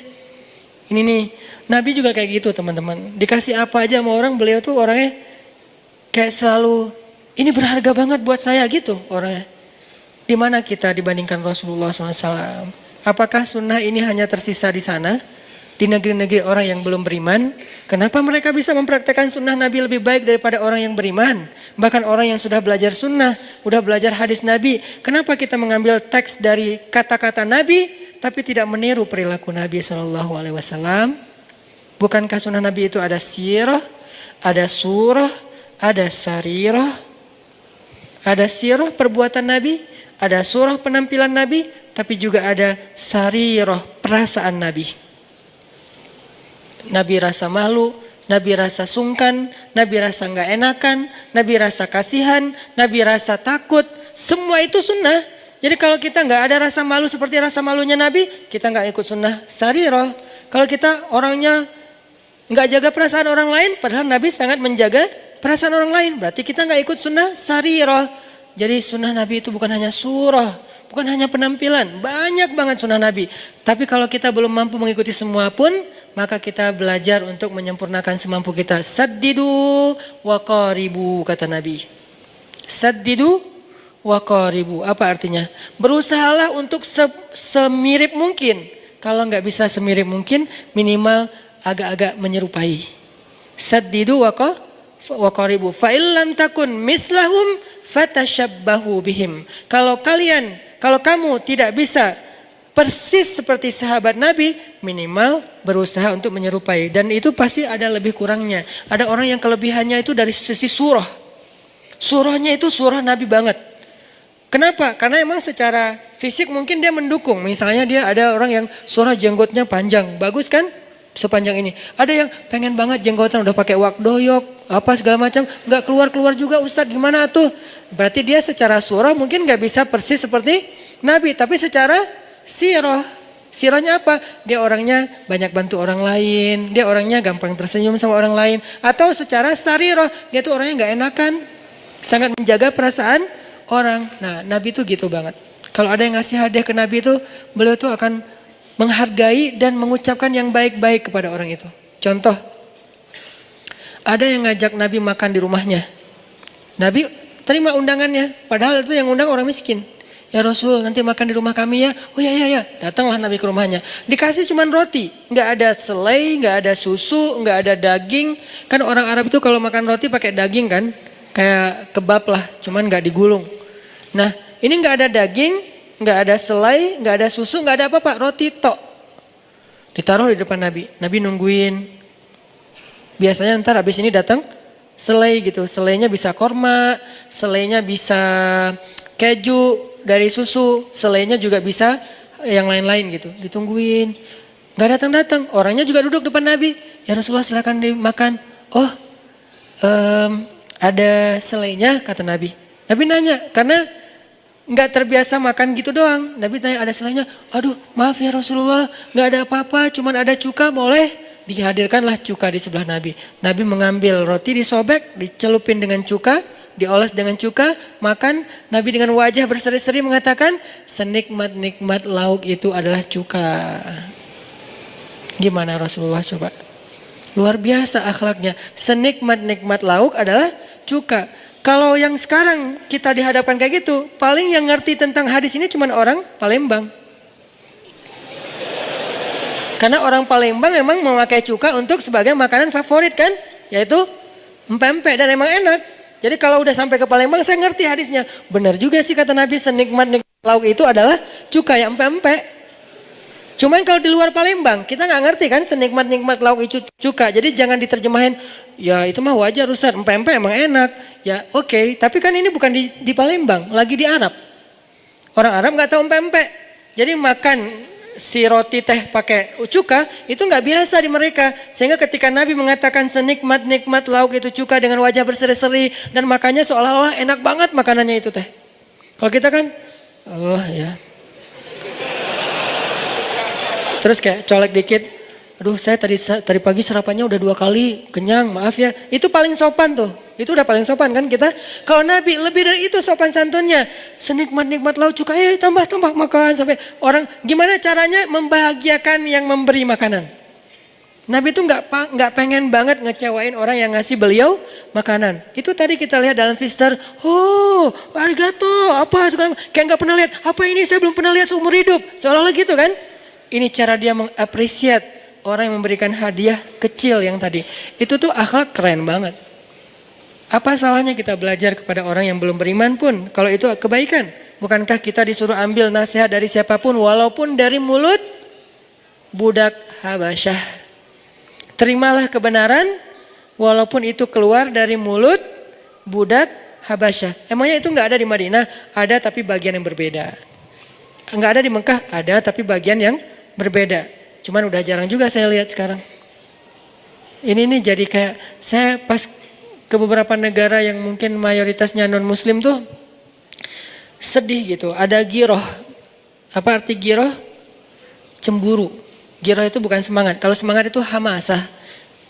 Ini nih, Nabi juga kayak gitu teman-teman. Dikasih apa aja sama orang, beliau tuh orangnya kayak selalu, ini berharga banget buat saya gitu orangnya. Di mana kita dibandingkan Rasulullah SAW? Apakah sunnah ini hanya tersisa di sana? Di negeri-negeri orang yang belum beriman? Kenapa mereka bisa mempraktekkan sunnah Nabi lebih baik daripada orang yang beriman? Bahkan orang yang sudah belajar sunnah, sudah belajar hadis Nabi. Kenapa kita mengambil teks dari kata-kata Nabi, tapi tidak meniru perilaku Nabi SAW? Bukankah sunnah Nabi itu ada sirah, ada surah, ada sarirah? Ada sirah perbuatan Nabi, ada surah penampilan Nabi, tapi juga ada sarirah perasaan Nabi. Nabi rasa malu, Nabi rasa sungkan, Nabi rasa nggak enakan, Nabi rasa kasihan, Nabi rasa takut. Semua itu sunnah. Jadi kalau kita nggak ada rasa malu seperti rasa malunya Nabi, kita nggak ikut sunnah sarirah. Kalau kita orangnya nggak jaga perasaan orang lain, padahal Nabi sangat menjaga perasaan orang lain, berarti kita nggak ikut sunnah sarirah. Jadi sunnah Nabi itu bukan hanya surah, bukan hanya penampilan, banyak banget sunnah Nabi. Tapi kalau kita belum mampu mengikuti semua pun, maka kita belajar untuk menyempurnakan semampu kita. Saddidu wa qaribu kata Nabi. Saddidu wa qaribu, apa artinya? Berusahalah untuk semirip mungkin. Kalau nggak bisa semirip mungkin, minimal agak-agak menyerupai. Saddidu wa qaribu. Fa illam takun mislahum fatashabbahu bihim. Kalau kamu tidak bisa persis seperti sahabat Nabi, minimal berusaha untuk menyerupai. Dan itu pasti ada lebih kurangnya. Ada orang yang kelebihannya itu dari sisi surah. Surahnya itu surah Nabi banget. Kenapa? Karena emang secara fisik mungkin dia mendukung. Misalnya dia ada orang yang surah jenggotnya panjang. Bagus kan? Sepanjang ini. Ada yang pengen banget jenggotan udah pakai wak doyok, apa segala macam. Gak keluar-keluar juga Ustadz, gimana tuh? Berarti dia secara surah mungkin gak bisa persis seperti Nabi. Tapi secara sirahnya apa? Dia orangnya banyak bantu orang lain. Dia orangnya gampang tersenyum sama orang lain. Atau secara sarirah, dia tuh orangnya gak enakan. Sangat menjaga perasaan orang. Nah, Nabi itu gitu banget. Kalau ada yang ngasih hadiah ke Nabi itu, beliau tuh akan menghargai dan mengucapkan yang baik-baik kepada orang itu. Contoh, ada yang ngajak Nabi makan di rumahnya. Nabi terima undangannya, padahal itu yang undang orang miskin. Ya Rasul, nanti makan di rumah kami ya. Oh ya. Datanglah Nabi ke rumahnya. Dikasih cuman roti, nggak ada selai, nggak ada susu, nggak ada daging. Kan orang Arab itu kalau makan roti pakai daging kan, kayak kebab lah, cuman nggak digulung. Nah, ini nggak ada daging, nggak ada selai, nggak ada susu, nggak ada apa-apa, roti tok. Ditaruh di depan Nabi. Nabi nungguin. Biasanya ntar habis ini datang selai gitu. Selainya bisa korma, selainya bisa keju dari susu, selainya juga bisa yang lain-lain gitu. Ditungguin. Nggak datang-datang. Orangnya juga duduk depan Nabi. Ya Rasulullah silakan dimakan. Oh, ada selainya kata Nabi. Nabi nanya karena nggak terbiasa makan gitu doang. Nabi tanya ada selainya. Aduh maaf ya Rasulullah, nggak ada apa-apa, cuman ada cuka, boleh? Dihadirkanlah cuka di sebelah Nabi. Nabi mengambil roti disobek, dicelupin dengan cuka, dioles dengan cuka, makan. Nabi dengan wajah berseri-seri mengatakan, senikmat-nikmat lauk itu adalah cuka. Gimana Rasulullah coba? Luar biasa akhlaknya. Senikmat-nikmat lauk adalah cuka. Kalau yang sekarang kita dihadapkan kayak gitu, paling yang ngerti tentang hadis ini cuma orang Palembang. Karena orang Palembang memang memakai cuka untuk sebagai makanan favorit kan, yaitu empek-empek dan emang enak. Jadi kalau udah sampai ke Palembang saya ngerti hadisnya. Benar juga sih kata Nabi, senikmat-nikmat lauk itu adalah cuka yang empek-empek. Cuman kalau di luar Palembang kita nggak ngerti kan senikmat-nikmat lauk itu cuka. Jadi jangan diterjemahin, ya itu mah wajar Ustaz, empek-empek emang enak. Ya oke, tapi kan ini bukan di Palembang, lagi di Arab. Orang Arab nggak tahu empek-empek. Jadi makan si roti teh pakai cuka itu nggak biasa di mereka. Sehingga ketika Nabi mengatakan senikmat-nikmat lauk itu cuka dengan wajah berseri-seri dan makannya seolah-olah enak banget makanannya itu teh. Kalau kita kan, oh ya. Terus kayak colek dikit, aduh saya tadi pagi sarapannya udah 2 kali, kenyang maaf ya. Itu paling sopan tuh, itu udah paling sopan kan kita. Kalau Nabi lebih dari itu sopan santunnya. Senikmat-nikmat lauk cuka, tambah makan sampai orang. Gimana caranya membahagiakan yang memberi makanan. Nabi itu nggak pengen banget ngecewain orang yang ngasih beliau makanan. Itu tadi kita lihat dalam Fister, oh arigato, apa segala, kayak nggak pernah lihat, apa ini saya belum pernah lihat seumur hidup. Seolah-olah gitu kan. Ini cara dia mengapresiat orang yang memberikan hadiah kecil yang tadi. Itu tuh akhlak keren banget. Apa salahnya kita belajar kepada orang yang belum beriman pun kalau itu kebaikan? Bukankah kita disuruh ambil nasihat dari siapapun walaupun dari mulut budak Habasyah? Terimalah kebenaran walaupun itu keluar dari mulut budak Habasyah. Emangnya itu nggak ada di Madinah? Ada tapi bagian yang berbeda. Nggak ada di Mekah? Ada tapi bagian yang berbeda. Cuman udah jarang juga saya lihat sekarang. Ini nih jadi kayak saya pas ke beberapa negara yang mungkin mayoritasnya non muslim tuh sedih gitu. Ada giroh. Apa arti giroh? Cemburu. Giroh itu bukan semangat. Kalau semangat itu hamasah.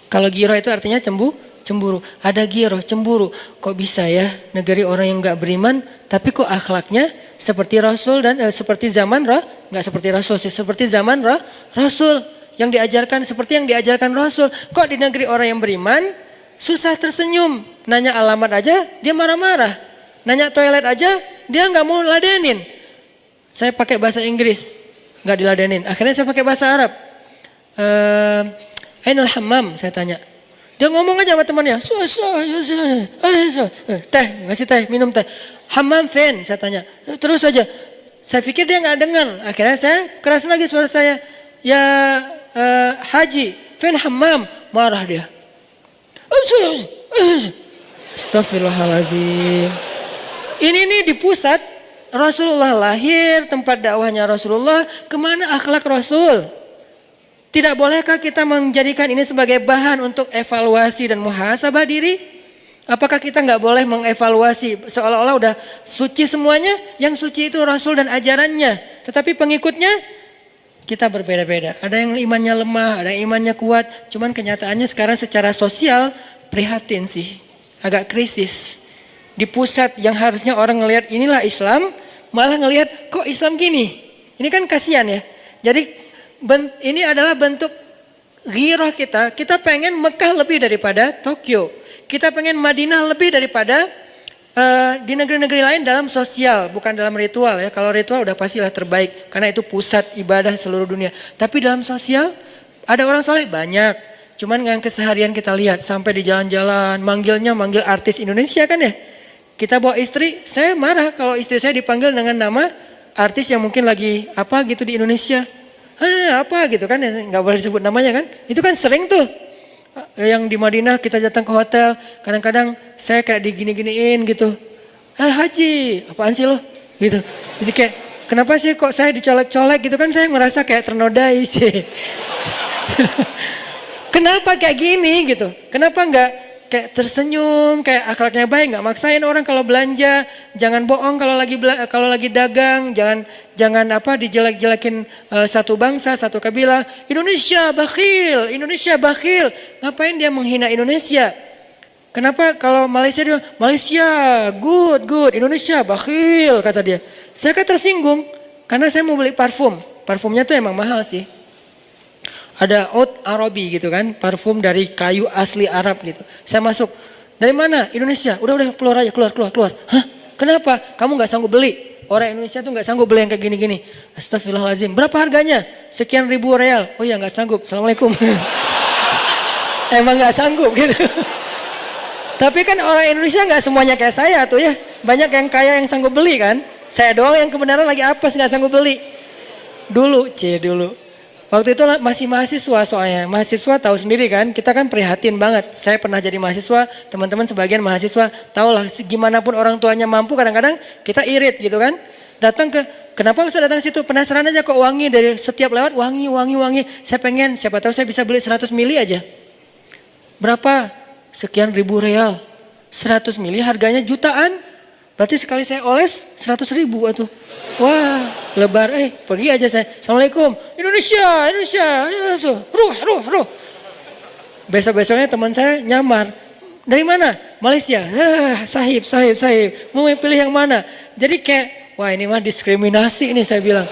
Kalau giroh itu artinya cemburu. Ada giroh, cemburu. Kok bisa ya negeri orang yang gak beriman tapi kok akhlaknya seperti Rasul dan seperti zaman nggak seperti Rasul sih, seperti zaman Rasul yang diajarkan seperti yang diajarkan Rasul. Kok di negeri orang yang beriman susah tersenyum, nanya alamat aja dia marah-marah, nanya toilet aja dia nggak mau ladenin. Saya pakai bahasa Inggris, nggak diladenin. Akhirnya saya pakai bahasa Arab. Ainal hammam, saya tanya. Dia ngomong aja sama temannya, teh, ngasih teh, minum teh. Hammam fen, saya tanya. Terus aja. Saya pikir dia nggak dengar. Akhirnya saya keras lagi suara saya. Ya Haji, fen hammam. Marah dia. Astagfirullahaladzim. Ini nih di pusat Rasulullah lahir, tempat dakwahnya Rasulullah. Kemana akhlak Rasul? Tidak bolehkah kita menjadikan ini sebagai bahan untuk evaluasi dan muhasabah diri? Apakah kita nggak boleh mengevaluasi seolah-olah udah suci semuanya? Yang suci itu Rasul dan ajarannya. Tetapi pengikutnya kita berbeda-beda. Ada yang imannya lemah, ada yang imannya kuat. Cuman kenyataannya sekarang secara sosial prihatin sih. Agak krisis. Di pusat yang harusnya orang ngelihat inilah Islam, malah ngelihat kok Islam gini. Ini kan kasihan ya. Jadi ini adalah bentuk ghirah kita. Kita pengen Mekah lebih daripada Tokyo. Kita pengen Madinah lebih daripada di negeri-negeri lain dalam sosial, bukan dalam ritual ya. Kalau ritual udah pastilah terbaik karena itu pusat ibadah seluruh dunia. Tapi dalam sosial ada orang soleh banyak. Cuman yang keseharian kita lihat sampai di jalan-jalan manggil artis Indonesia kan ya. Kita bawa istri, saya marah kalau istri saya dipanggil dengan nama artis yang mungkin lagi apa gitu di Indonesia. Apa gitu kan, nggak boleh disebut namanya kan. Itu kan sering tuh. Yang di Madinah kita datang ke hotel, kadang-kadang saya kayak digini-giniin gitu. Haji, apaan sih lo? Gitu. Jadi kayak, kenapa sih kok saya dicolek-colek gitu kan, saya ngerasa kayak ternodai sih. Kenapa kayak gini gitu? Kenapa nggak kayak tersenyum, kayak akhlaknya baik, nggak maksain orang kalau belanja, jangan bohong kalau lagi dagang, jangan apa dijelek-jelekin satu bangsa, satu kabilah. Indonesia bakhil. Ngapain dia menghina Indonesia? Kenapa kalau Malaysia dia Malaysia good, Indonesia bakhil kata dia. Saya kan tersinggung karena saya mau beli parfum. Parfumnya tuh emang mahal sih. Ada Oud Arabi gitu kan, parfum dari kayu asli Arab gitu. Saya masuk, dari mana? Indonesia. Udah keluar aja, keluar. Hah? Kenapa? Kamu nggak sanggup beli? Orang Indonesia tuh nggak sanggup beli yang kayak gini-gini. Astagfirullahaladzim. Berapa harganya? Sekian ribu real. Oh iya nggak sanggup. Assalamualaikum. Emang nggak sanggup gitu. Tapi kan orang Indonesia nggak semuanya kayak saya tuh ya. Banyak yang kaya yang sanggup beli kan. Saya doang yang kebenaran lagi apes nggak sanggup beli. Dulu. Waktu itu masih mahasiswa soalnya. Mahasiswa tahu sendiri kan, kita kan prihatin banget. Saya pernah jadi mahasiswa, teman-teman sebagian mahasiswa tahulah gimana pun orang tuanya mampu kadang-kadang kita irit gitu kan. Datang kenapa usah datang ke situ? Penasaran aja kok wangi dari setiap lewat wangi. Saya pengen, siapa tahu saya bisa beli 100 mili aja. Berapa? Sekian ribu real. 100 mili harganya jutaan. Berarti sekali saya oles 100 ribu atuh. Wah, lebar, pergi aja saya. Assalamualaikum, Indonesia, ruh. Besok-besoknya teman saya nyamar. Dari mana? Malaysia. Sahib. Mau pilih yang mana? Jadi kayak, wah ini mah diskriminasi ini saya bilang.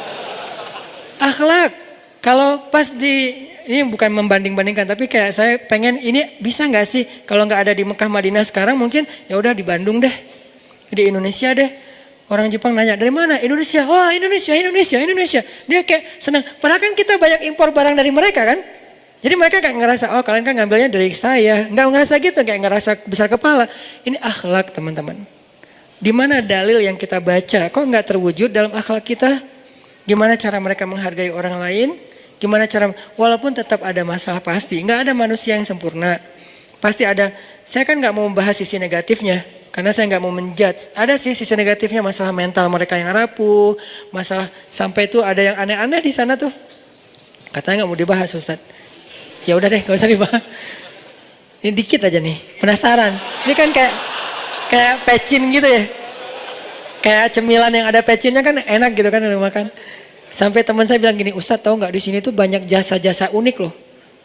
Akhlak, kalau pas ini bukan membanding-bandingkan, tapi kayak saya pengen ini bisa nggak sih kalau nggak ada di Mekah Madinah sekarang mungkin ya udah di Bandung deh, di Indonesia deh. Orang Jepang nanya, dari mana? Indonesia. Wah Indonesia. Dia kayak senang. Padahal kan kita banyak impor barang dari mereka kan. Jadi mereka kayak ngerasa, oh kalian kan ngambilnya dari saya. Nggak ngerasa gitu, kayak ngerasa besar kepala. Ini akhlak teman-teman. Di mana dalil yang kita baca, kok nggak terwujud dalam akhlak kita? Gimana cara mereka menghargai orang lain? Gimana cara, walaupun tetap ada masalah pasti. Nggak ada manusia yang sempurna. Pasti ada, saya kan nggak mau membahas sisi negatifnya. Karena saya nggak mau menjudge. Ada sih sisi negatifnya, masalah mental mereka yang rapuh, masalah sampai tuh ada yang aneh-aneh di sana tuh. Katanya nggak mau dibahas Ustaz. Ya udah deh, nggak usah dibahas. Ini dikit aja nih, penasaran. Ini kan kayak pecin gitu ya. Kayak cemilan yang ada pecinnya kan enak gitu kan udah makan. Sampai teman saya bilang gini, Ustaz tahu nggak di sini tuh banyak jasa-jasa unik loh.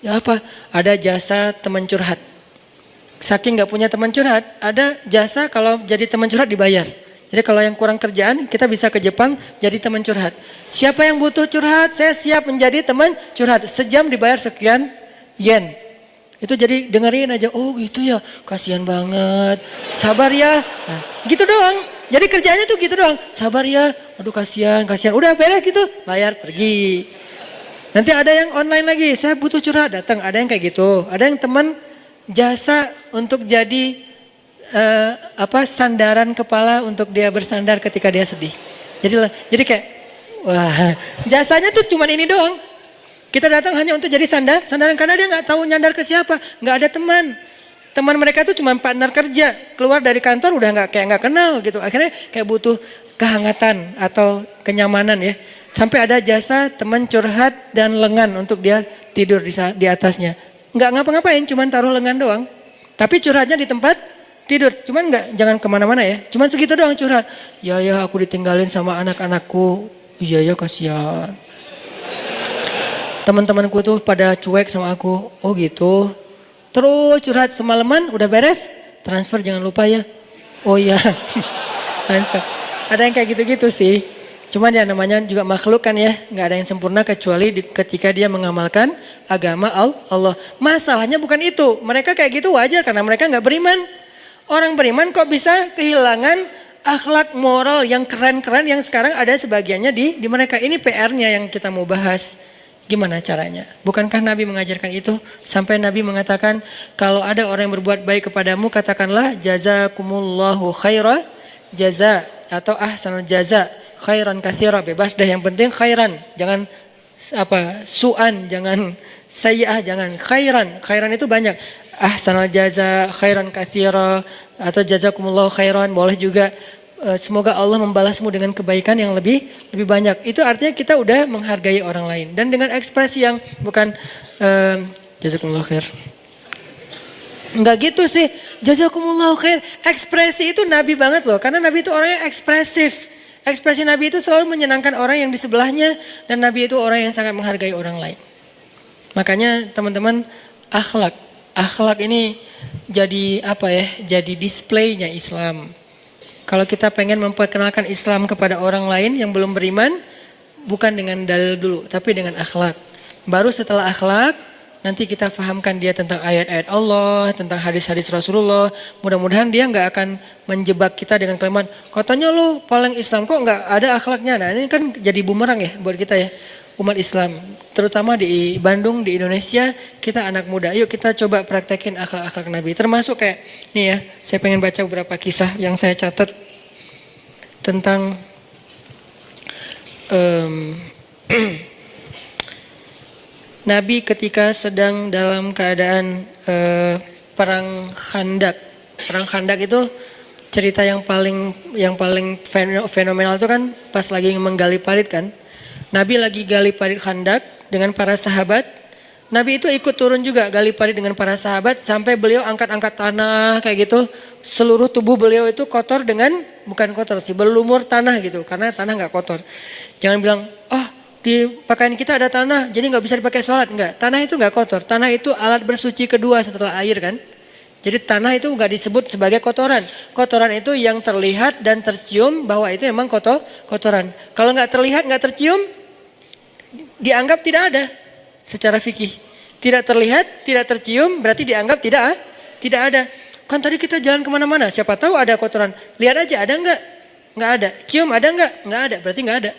Ya apa? Ada jasa teman curhat. Saking nggak punya teman curhat, ada jasa kalau jadi teman curhat dibayar. Jadi kalau yang kurang kerjaan, kita bisa ke Jepang jadi teman curhat. Siapa yang butuh curhat, saya siap menjadi teman curhat. Sejam dibayar sekian yen. Itu jadi dengerin aja, oh gitu ya, kasihan banget, sabar ya. Nah, gitu doang. Jadi kerjanya tuh gitu doang. Sabar ya, aduh kasihan. Udah beres gitu, bayar pergi. Nanti ada yang online lagi, saya butuh curhat, datang. Ada yang kayak gitu. Ada yang teman jasa untuk jadi sandaran kepala untuk dia bersandar ketika dia sedih. Jadi kayak, wah, jasanya tuh cuman ini doang. Kita datang hanya untuk jadi sandaran karena dia nggak tahu nyandar ke siapa, nggak ada teman. Teman mereka tuh cuma partner kerja, keluar dari kantor udah nggak kenal gitu. Akhirnya kayak butuh kehangatan atau kenyamanan ya. Sampai ada jasa teman curhat dan lengan untuk dia tidur di atasnya. Nggak ngapa-ngapain, cuma taruh lengan doang. Tapi curhatnya di tempat tidur, cuman jangan kemana-mana ya. Cuman segitu doang curhat. Ya aku ditinggalin sama anak-anakku. Iya kasihan. Teman-temanku tuh pada cuek sama aku. Oh gitu. Terus curhat semalaman udah beres, transfer jangan lupa ya. Oh iya. Ada yang kayak gitu-gitu sih. Cuman ya namanya juga makhluk kan ya, nggak ada yang sempurna kecuali ketika dia mengamalkan agama Allah. Masalahnya bukan itu, mereka kayak gitu wajar karena mereka nggak beriman. Orang beriman kok bisa kehilangan akhlak moral yang keren-keren yang sekarang ada sebagiannya di mereka. Ini PR-nya yang kita mau bahas. Gimana caranya? Bukankah Nabi mengajarkan itu? Sampai Nabi mengatakan, kalau ada orang yang berbuat baik kepadamu, katakanlah jazakumullahu khaira jaza atau ahsanal jaza khairan katsira. Bebas deh, yang penting khairan. Jangan su'an, jangan sayyi'ah, jangan khairan. Khairan itu banyak. Ahsanal jaza khairan katsira atau jazakumullahu khairan, boleh juga. Semoga Allah membalasmu dengan kebaikan yang lebih banyak. Itu artinya kita udah menghargai orang lain. Dan dengan ekspresi yang bukan jazakumullah khair. Enggak gitu sih. Jazakumullah khair. Ekspresi itu Nabi banget loh. Karena Nabi itu orangnya ekspresif. Ekspresi Nabi itu selalu menyenangkan orang yang di sebelahnya. Dan Nabi itu orang yang sangat menghargai orang lain. Makanya teman-teman, akhlak. Akhlak ini jadi jadi displaynya Islam. Kalau kita pengen memperkenalkan Islam kepada orang lain yang belum beriman, bukan dengan dalil dulu, tapi dengan akhlak. Baru setelah akhlak, nanti kita fahamkan dia tentang ayat-ayat Allah, tentang hadis-hadis Rasulullah. Mudah-mudahan dia nggak akan menjebak kita dengan kalimat, katanya lo paling Islam kok nggak ada akhlaknya. Nah ini kan jadi bumerang ya buat kita ya, umat Islam. Terutama di Bandung, di Indonesia, kita anak muda. Yuk kita coba praktekin akhlak-akhlak Nabi. Termasuk kayak, nih ya, saya pengen baca beberapa kisah yang saya catat tentang Nabi ketika sedang dalam keadaan perang Khandak. Perang Khandak itu cerita yang paling fenomenal itu kan pas lagi menggali parit kan. Nabi lagi gali parit Khandak dengan para sahabat. Nabi itu ikut turun juga gali parit dengan para sahabat sampai beliau angkat-angkat tanah kayak gitu. Seluruh tubuh beliau itu kotor bukan kotor sih, berlumur tanah gitu karena tanah nggak kotor. Jangan bilang, di pakaian kita ada tanah jadi nggak bisa dipakai sholat. Enggak, tanah itu nggak kotor. Tanah itu alat bersuci kedua setelah air kan. Jadi tanah itu nggak disebut sebagai kotoran. Kotoran itu yang terlihat dan tercium bahwa itu memang kotoran. Kalau nggak terlihat, nggak tercium, dianggap tidak ada. Secara fikih tidak terlihat, tidak tercium berarti dianggap tidak ada. Kan tadi kita jalan kemana-mana, siapa tahu ada kotoran. Lihat aja ada nggak? Nggak ada. Cium ada nggak? Nggak ada. Berarti nggak ada.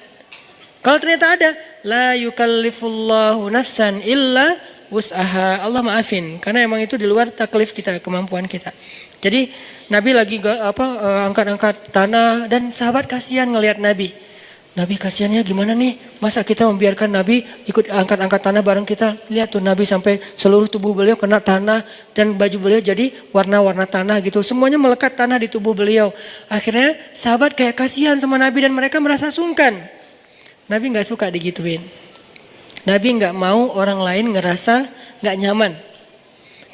Kalau ternyata ada, la yukallifullahu nafsan illa wus'aha. Allah maafin karena emang itu di luar taklif kita, kemampuan kita. Jadi Nabi lagi angkat-angkat tanah dan sahabat kasihan ngelihat Nabi. Nabi kasihannya gimana nih? Masa kita membiarkan Nabi ikut angkat-angkat tanah bareng kita? Lihat tuh Nabi sampai seluruh tubuh beliau kena tanah dan baju beliau jadi warna-warna tanah gitu. Semuanya melekat tanah di tubuh beliau. Akhirnya sahabat kayak kasihan sama Nabi dan mereka merasa sungkan. Nabi nggak suka digituin. Nabi nggak mau orang lain ngerasa nggak nyaman.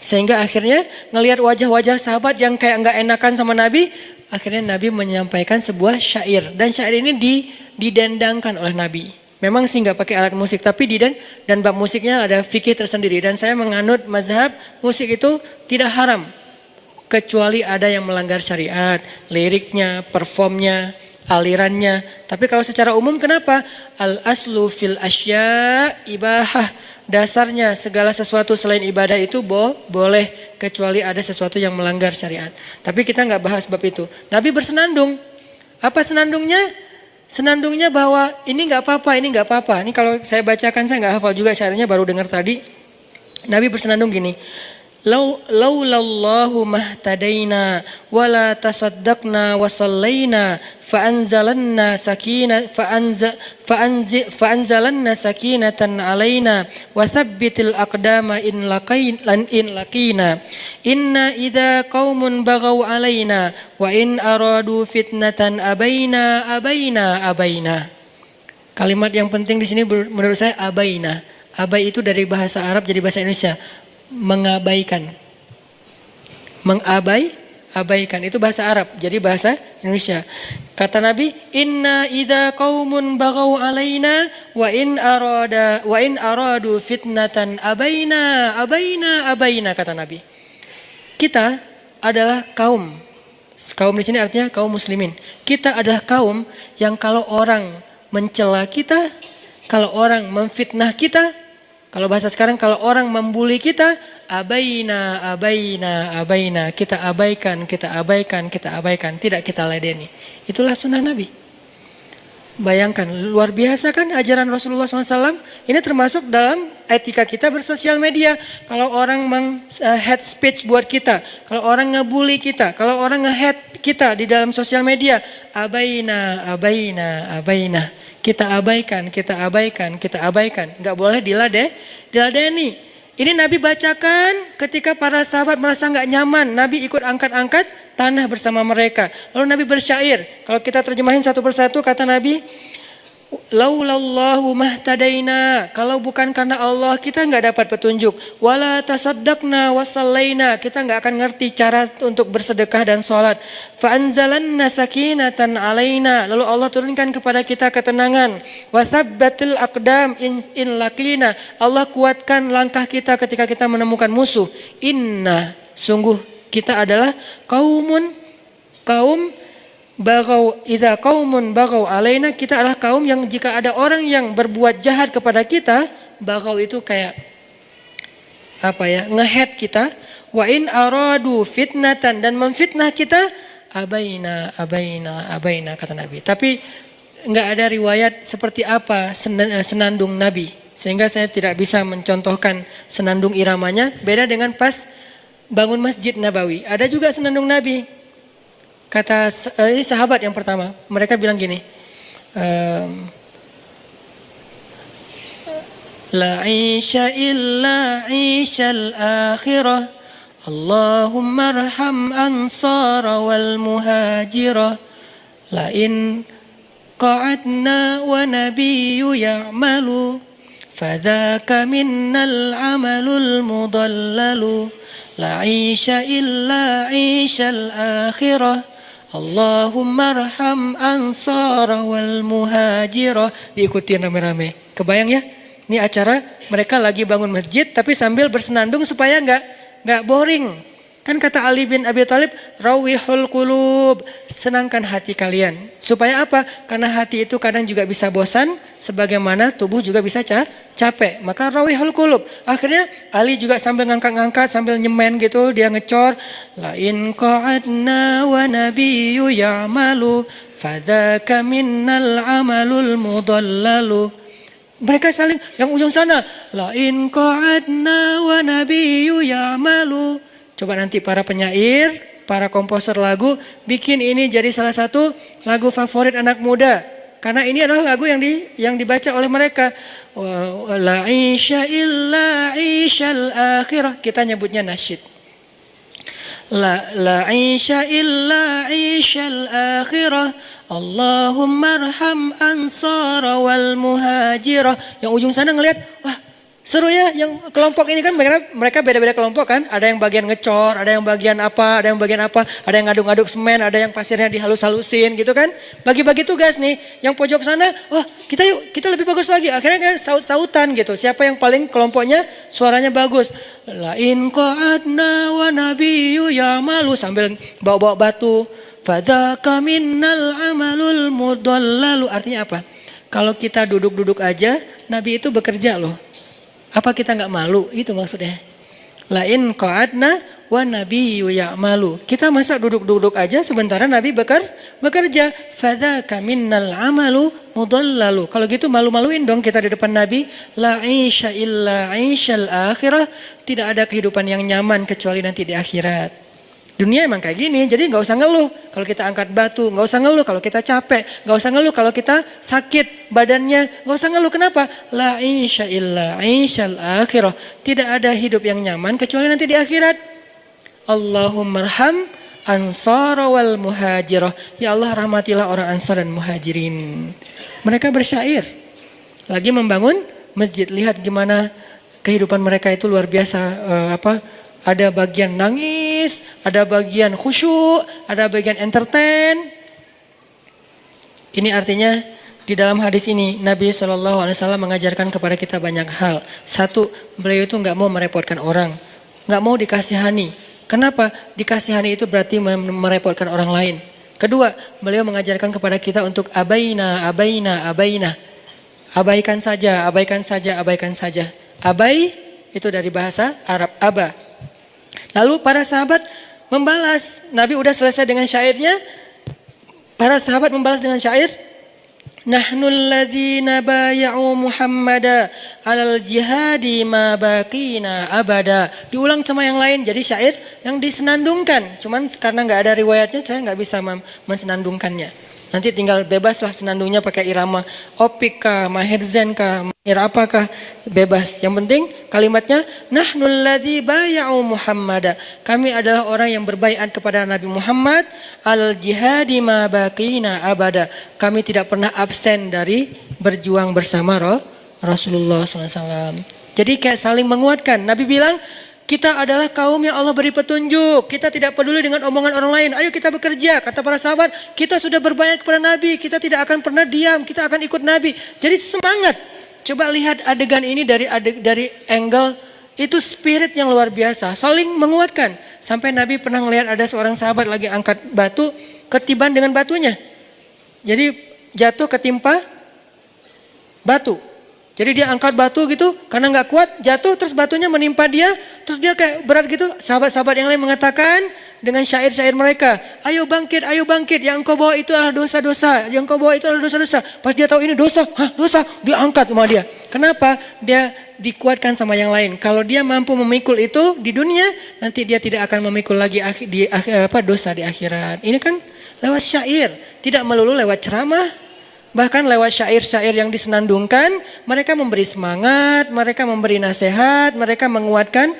Sehingga akhirnya ngelihat wajah-wajah sahabat yang kayak nggak enakan sama Nabi. Akhirnya Nabi menyampaikan sebuah syair. Dan syair ini didendangkan oleh Nabi. Memang sih nggak pakai alat musik, tapi dan bab musiknya ada fikih tersendiri. Dan saya menganut mazhab musik itu tidak haram. Kecuali ada yang melanggar syariat. Liriknya, performnya, alirannya. Tapi kalau secara umum kenapa? Al-aslu fil asya ibahah. Dasarnya segala sesuatu selain ibadah itu boleh. Kecuali ada sesuatu yang melanggar syariat. Tapi kita nggak bahas bab itu. Nabi bersenandung. Apa senandungnya? Senandungnya bahwa ini nggak apa-apa, ini nggak apa-apa. Ini kalau saya bacakan saya nggak hafal juga syairnya, baru dengar tadi. Nabi bersenandung gini. Laulallahu mahtadaina wala tasaddaqna wa sallaina fa'anzalanna sakinatan alaina wa thabbitil aqdama in laqina inna idza qaumun baghaw alaina wa in aradu fitnatan abaina. Kalimat yang penting di sini menurut saya abaina. Abai itu dari bahasa Arab jadi bahasa Indonesia, mengabaikan. Abaikan itu bahasa Arab, jadi bahasa Indonesia. Kata Nabi, "Inna idza qaumun baghaw alaina wa in aradu fitnatan abaina," kata Nabi. Kita adalah kaum. Kaum di sini artinya kaum muslimin. Kita adalah kaum yang kalau orang mencela kita, kalau orang memfitnah kita, kalau bahasa sekarang kalau orang membuli kita, abaina, kita abaikan, tidak kita ladeni. Itulah sunnah Nabi. Bayangkan, luar biasa kan ajaran Rasulullah SAW. Ini termasuk dalam etika kita bersosial media. Kalau orang head speech buat kita, kalau orang ngebully kita, kalau orang nge-hate kita di dalam sosial media, abaina. Kita abaikan. Gak boleh diladeni. Ini Nabi bacakan ketika para sahabat merasa gak nyaman. Nabi ikut angkat-angkat tanah bersama mereka. Lalu Nabi bersyair. Kalau kita terjemahin satu persatu kata Nabi, laulallahu mahtadaina, kalau bukan karena Allah kita nggak dapat petunjuk. Wala tasaddaqna wasallaina, kita nggak akan ngerti cara untuk bersedekah dan sholat. Fa'anzalanna sakinatan alaina, lalu Allah turunkan kepada kita ketenangan. Wathabbatil aqdam in laqina, Allah kuatkan langkah kita ketika kita menemukan musuh. Inna, sungguh kita adalah kaum idza qaumun baghaw alaina, kita adalah kaum yang jika ada orang yang berbuat jahat kepada kita, baghaw itu kayak nge-hate kita, wa in aradu fitnatan, dan memfitnah kita, abaina kata Nabi. Tapi enggak ada riwayat seperti apa senandung Nabi, sehingga saya tidak bisa mencontohkan senandung iramanya. Beda dengan pas bangun Masjid Nabawi, ada juga senandung Nabi. Kata ini sahabat yang pertama, mereka bilang gini, la isha illa ishal akhirah, Allahumma arham ansara wal muhajirah, la in qa'adna wa nabiyyu ya'malu, fadhaka minnal amalul mudallalu, la isha illa ishal akhirah, Allahumma arham ansara wal muhajirah. Diikutin rame-rame. Kebayang ya? Ini acara mereka lagi bangun masjid tapi sambil bersenandung supaya enggak boring. Kan kata Ali bin Abi Thalib, rawihul qulub, senangkan hati kalian. Supaya apa? Karena hati itu kadang juga bisa bosan, sebagaimana tubuh juga bisa capek. Maka rawihul qulub. Akhirnya Ali juga sambil ngangkat-ngangkat, sambil nyemen gitu, dia ngecor. La in qa'adna wa nabiyyu ya'malu, fadzaka minnal amalul mudallalu. Mereka saling, yang ujung sana, la in qa'adna wa nabiyyu ya'malu. Coba nanti para penyair, para komposer lagu bikin ini jadi salah satu lagu favorit anak muda. Karena ini adalah lagu yang dibaca oleh mereka. La isha illa ishal akhirah. Kita nyebutnya nasyid. La isha illa ishal akhirah. Allahumma arham ansara wal muhajirah. Yang ujung sana ngelihat, wah, seru ya, yang kelompok ini kan mereka beda-beda kelompok kan. Ada yang bagian ngecor, ada yang bagian apa, ada yang ngaduk-ngaduk semen, ada yang pasirnya dihalus-halusin gitu kan. Bagi-bagi tugas nih. Yang pojok sana, wah kita lebih bagus lagi. Akhirnya kan saut-sautan gitu. Siapa yang paling kelompoknya suaranya bagus. La in qa'adna wa nabiyyu ya'malu, sambil bawa-bawa batu. Fadzaka minnal amalul mudallalu. Artinya apa? Kalau kita duduk-duduk aja, Nabi itu bekerja loh. Apa kita nggak malu? Itu maksudnya. La in qa'adna wa nabiyyu ya'malu. Kita masa duduk-duduk aja sementara Nabi bekerja. Fadzaka minnal amalu mudallalu. Kalau gitu malu-maluin dong kita di depan Nabi. La 'aisha illa 'aishal akhirah. Tidak ada kehidupan yang nyaman kecuali nanti di akhirat. Dunia emang kayak gini, jadi nggak usah ngeluh kalau kita angkat batu, nggak usah ngeluh kalau kita capek, nggak usah ngeluh kalau kita sakit badannya, nggak usah ngeluh. Kenapa? La 'aisha illa 'aishal akhirah. Tidak ada hidup yang nyaman kecuali nanti di akhirat. Allahummarham ansara wal muhajirah. Ya Allah, rahmatilah orang Ansar dan Muhajirin. Mereka bersyair lagi membangun masjid. Lihat gimana kehidupan mereka itu luar biasa. Ada bagian nangis, ada bagian khusyuk, ada bagian entertain. Ini artinya di dalam hadis ini Nabi SAW mengajarkan kepada kita banyak hal. Satu, beliau itu nggak mau merepotkan orang, nggak mau dikasihani. Kenapa? Dikasihani itu berarti merepotkan orang lain. Kedua, beliau mengajarkan kepada kita untuk abaina. Abaikan saja. Abai itu dari bahasa Arab aba. Lalu para sahabat membalas. Nabi udah selesai dengan syairnya. Para sahabat membalas dengan syair. Nahnul ladzina bay'u Muhammada 'alal jihadi ma baqina abada. Diulang sama yang lain jadi syair yang disenandungkan. Cuman karena nggak ada riwayatnya saya nggak bisa mensenandungkannya. Nanti tinggal bebaslah senandungnya pakai irama opik kah, maherzen kah, mahir apakah, bebas. Yang penting kalimatnya nahnul ladzi bay'u Muhammada. Kami adalah orang yang berbaiat kepada Nabi Muhammad al jihadi ma baqina abada. Kami tidak pernah absen dari berjuang bersama Rasulullah SAW. Jadi kayak saling menguatkan. Nabi bilang, kita adalah kaum yang Allah beri petunjuk. Kita tidak peduli dengan omongan orang lain. Ayo kita bekerja. Kata para sahabat, kita sudah berbaiat kepada Nabi. Kita tidak akan pernah diam. Kita akan ikut Nabi. Jadi semangat. Coba lihat adegan ini dari angle itu spirit yang luar biasa. Saling menguatkan. Sampai Nabi pernah melihat ada seorang sahabat lagi angkat batu, ketiban dengan batunya. Jadi jatuh ketimpa batu. Jadi dia angkat batu gitu, karena nggak kuat, jatuh, terus batunya menimpa dia, terus dia kayak berat gitu. Sahabat-sahabat yang lain mengatakan dengan syair-syair mereka, ayo bangkit, yang engkau bawa itu adalah dosa-dosa, Pas dia tahu ini dosa, dia angkat sama dia. Kenapa? Dia dikuatkan sama yang lain. Kalau dia mampu memikul itu di dunia, nanti dia tidak akan memikul lagi dosa di akhirat. Ini kan lewat syair, tidak melulu lewat ceramah. Bahkan lewat syair-syair yang disenandungkan, mereka memberi semangat, mereka memberi nasihat, mereka menguatkan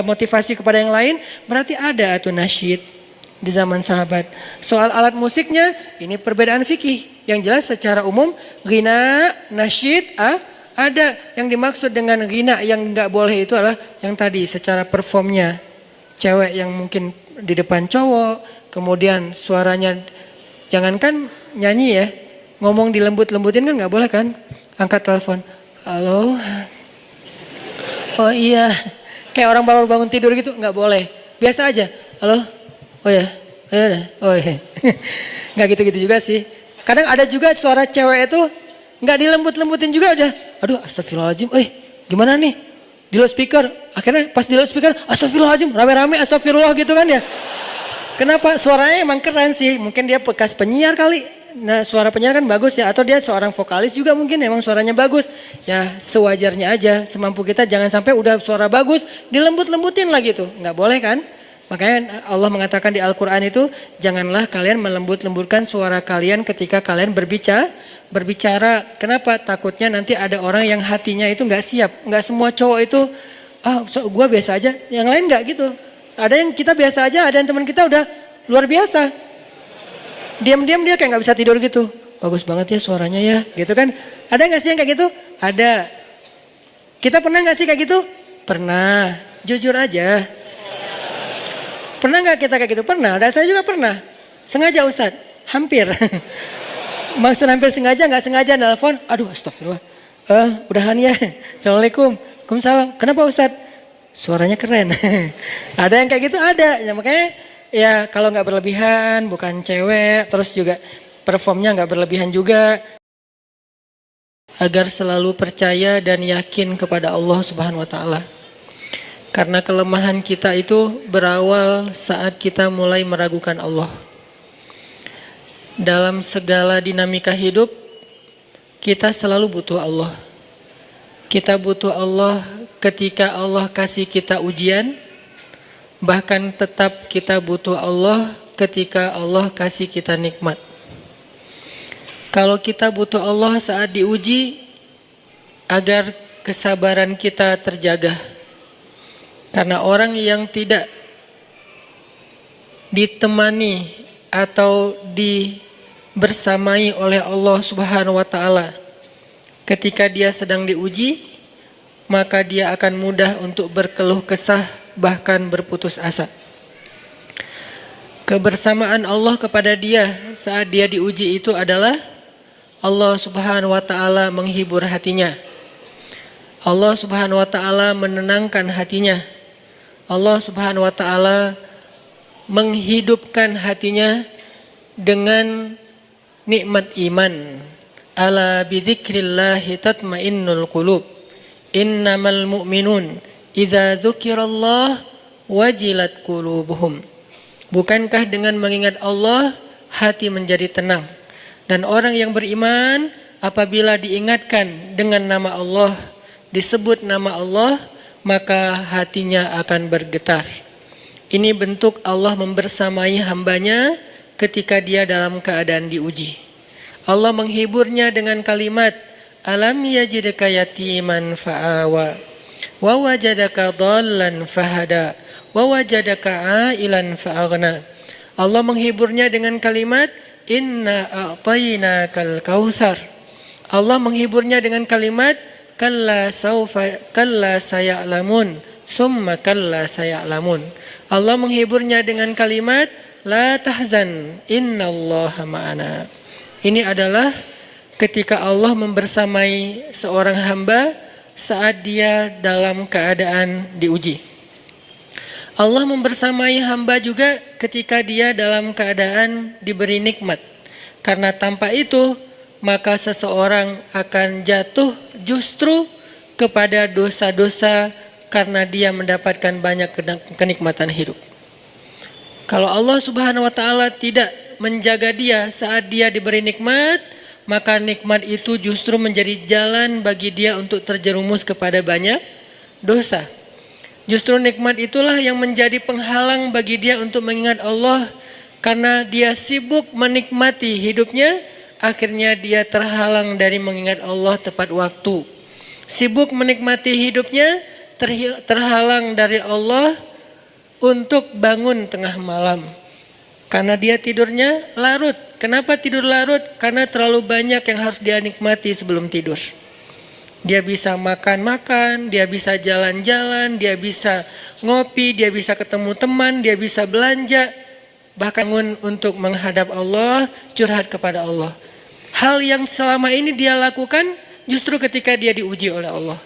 motivasi kepada yang lain. Berarti ada atau nasyid di zaman sahabat. Soal alat musiknya, ini perbedaan fikih. Yang jelas secara umum, ghina, nasyid, ada. Yang dimaksud dengan ghina yang nggak boleh itu adalah yang tadi secara performnya. Cewek yang mungkin di depan cowok, kemudian suaranya jangankan nyanyi ya, ngomong dilembut-lembutin kan nggak boleh kan? Angkat telepon, halo, oh iya, kayak orang baru bangun tidur gitu nggak boleh. Biasa aja, halo, oh ya, oh iya, nggak gitu-gitu juga sih. Kadang ada juga suara cewek itu nggak dilembut-lembutin juga udah, aduh astagfirullahaladzim, gimana nih? Di loudspeaker, akhirnya pas di loudspeaker, astagfirullahaladzim, rame-rame astagfirullah gitu kan ya. Kenapa? Suaranya emang keren sih, mungkin dia bekas penyiar kali. Nah suara penyiar kan bagus ya, atau dia seorang vokalis juga mungkin emang suaranya bagus. Ya sewajarnya aja, semampu kita jangan sampai udah suara bagus dilembut-lembutin lagi tuh, nggak boleh kan? Makanya Allah mengatakan di Al-Quran itu, janganlah kalian melembut-lembutkan suara kalian ketika kalian berbicara. Kenapa? Takutnya nanti ada orang yang hatinya itu nggak siap. Nggak semua cowok itu, gue biasa aja, yang lain nggak gitu. Ada yang kita biasa aja, ada yang teman kita udah luar biasa. Diam-diam dia kayak gak bisa tidur gitu. Bagus banget ya suaranya ya, gitu kan. Ada gak sih yang kayak gitu? Ada. Kita pernah gak sih kayak gitu? Pernah. Jujur aja. Pernah gak kita kayak gitu? Pernah. Dan saya juga pernah. Sengaja Ustadz? Hampir. Maksud hampir sengaja, gak sengaja nelfon. Aduh astagfirullah. Udahan ya. Assalamualaikum. Waalaikumsalam. Kenapa Ustadz? Suaranya keren. Ada yang kayak gitu? Ada. Ya, makanya ya kalau nggak berlebihan, bukan cewek, terus juga performnya nggak berlebihan juga, agar selalu percaya dan yakin kepada Allah Subhanahu Wa Taala. Karena kelemahan kita itu berawal saat kita mulai meragukan Allah. Dalam segala dinamika hidup, kita selalu butuh Allah. Kita butuh Allah ketika Allah kasih kita ujian, bahkan tetap kita butuh Allah ketika Allah kasih kita nikmat. Kalau kita butuh Allah saat diuji, agar kesabaran kita terjaga. Karena orang yang tidak ditemani atau dibersamai oleh Allah Subhanahu wa taala ketika dia sedang diuji, maka dia akan mudah untuk berkeluh kesah, bahkan berputus asa. Kebersamaan Allah kepada dia saat dia diuji itu adalah Allah Subhanahu wa taala menghibur hatinya. Allah Subhanahu wa taala menenangkan hatinya. Allah Subhanahu wa taala menghidupkan hatinya dengan nikmat iman. Ala bidzikrillahi tatmainnul qulub. Innamal mu'minun idza dzukirallah wajilat qulubuhum. Bukankah dengan mengingat Allah hati menjadi tenang? Dan orang yang beriman apabila diingatkan dengan nama Allah, disebut nama Allah, maka hatinya akan bergetar. Ini bentuk Allah membersamai hambanya ketika dia dalam keadaan diuji. Allah menghiburnya dengan kalimat, alam yajidka yatiman fa'awa, wa wajadaka dhallan fahada, wa wajadaka ailan fa'aghna. Allah menghiburnya dengan kalimat, inna a'tainakal kautsar. Allah menghiburnya dengan kalimat, kalla saya'lamun, summa kalla saya'lamun. Allah menghiburnya dengan kalimat, la tahzan, innallaha ma'ana. Ini adalah ketika Allah membersamai seorang hamba saat dia dalam keadaan diuji. Allah membersamai hamba juga ketika dia dalam keadaan diberi nikmat. Karena tanpa itu, maka seseorang akan jatuh justru kepada dosa-dosa karena dia mendapatkan banyak kenikmatan hidup. Kalau Allah Subhanahu wa taala tidak menjaga dia saat dia diberi nikmat, maka nikmat itu justru menjadi jalan bagi dia untuk terjerumus kepada banyak dosa. Justru nikmat itulah yang menjadi penghalang bagi dia untuk mengingat Allah, karena dia sibuk menikmati hidupnya, akhirnya dia terhalang dari mengingat Allah tepat waktu. Sibuk menikmati hidupnya, terhalang dari Allah untuk bangun tengah malam. Karena dia tidurnya larut. Kenapa tidur larut? Karena terlalu banyak yang harus dia nikmati sebelum tidur. Dia bisa makan-makan, dia bisa jalan-jalan, dia bisa ngopi, dia bisa ketemu teman, dia bisa belanja. Bahkan bangun untuk menghadap Allah, curhat kepada Allah. Hal yang selama ini dia lakukan justru ketika dia diuji oleh Allah.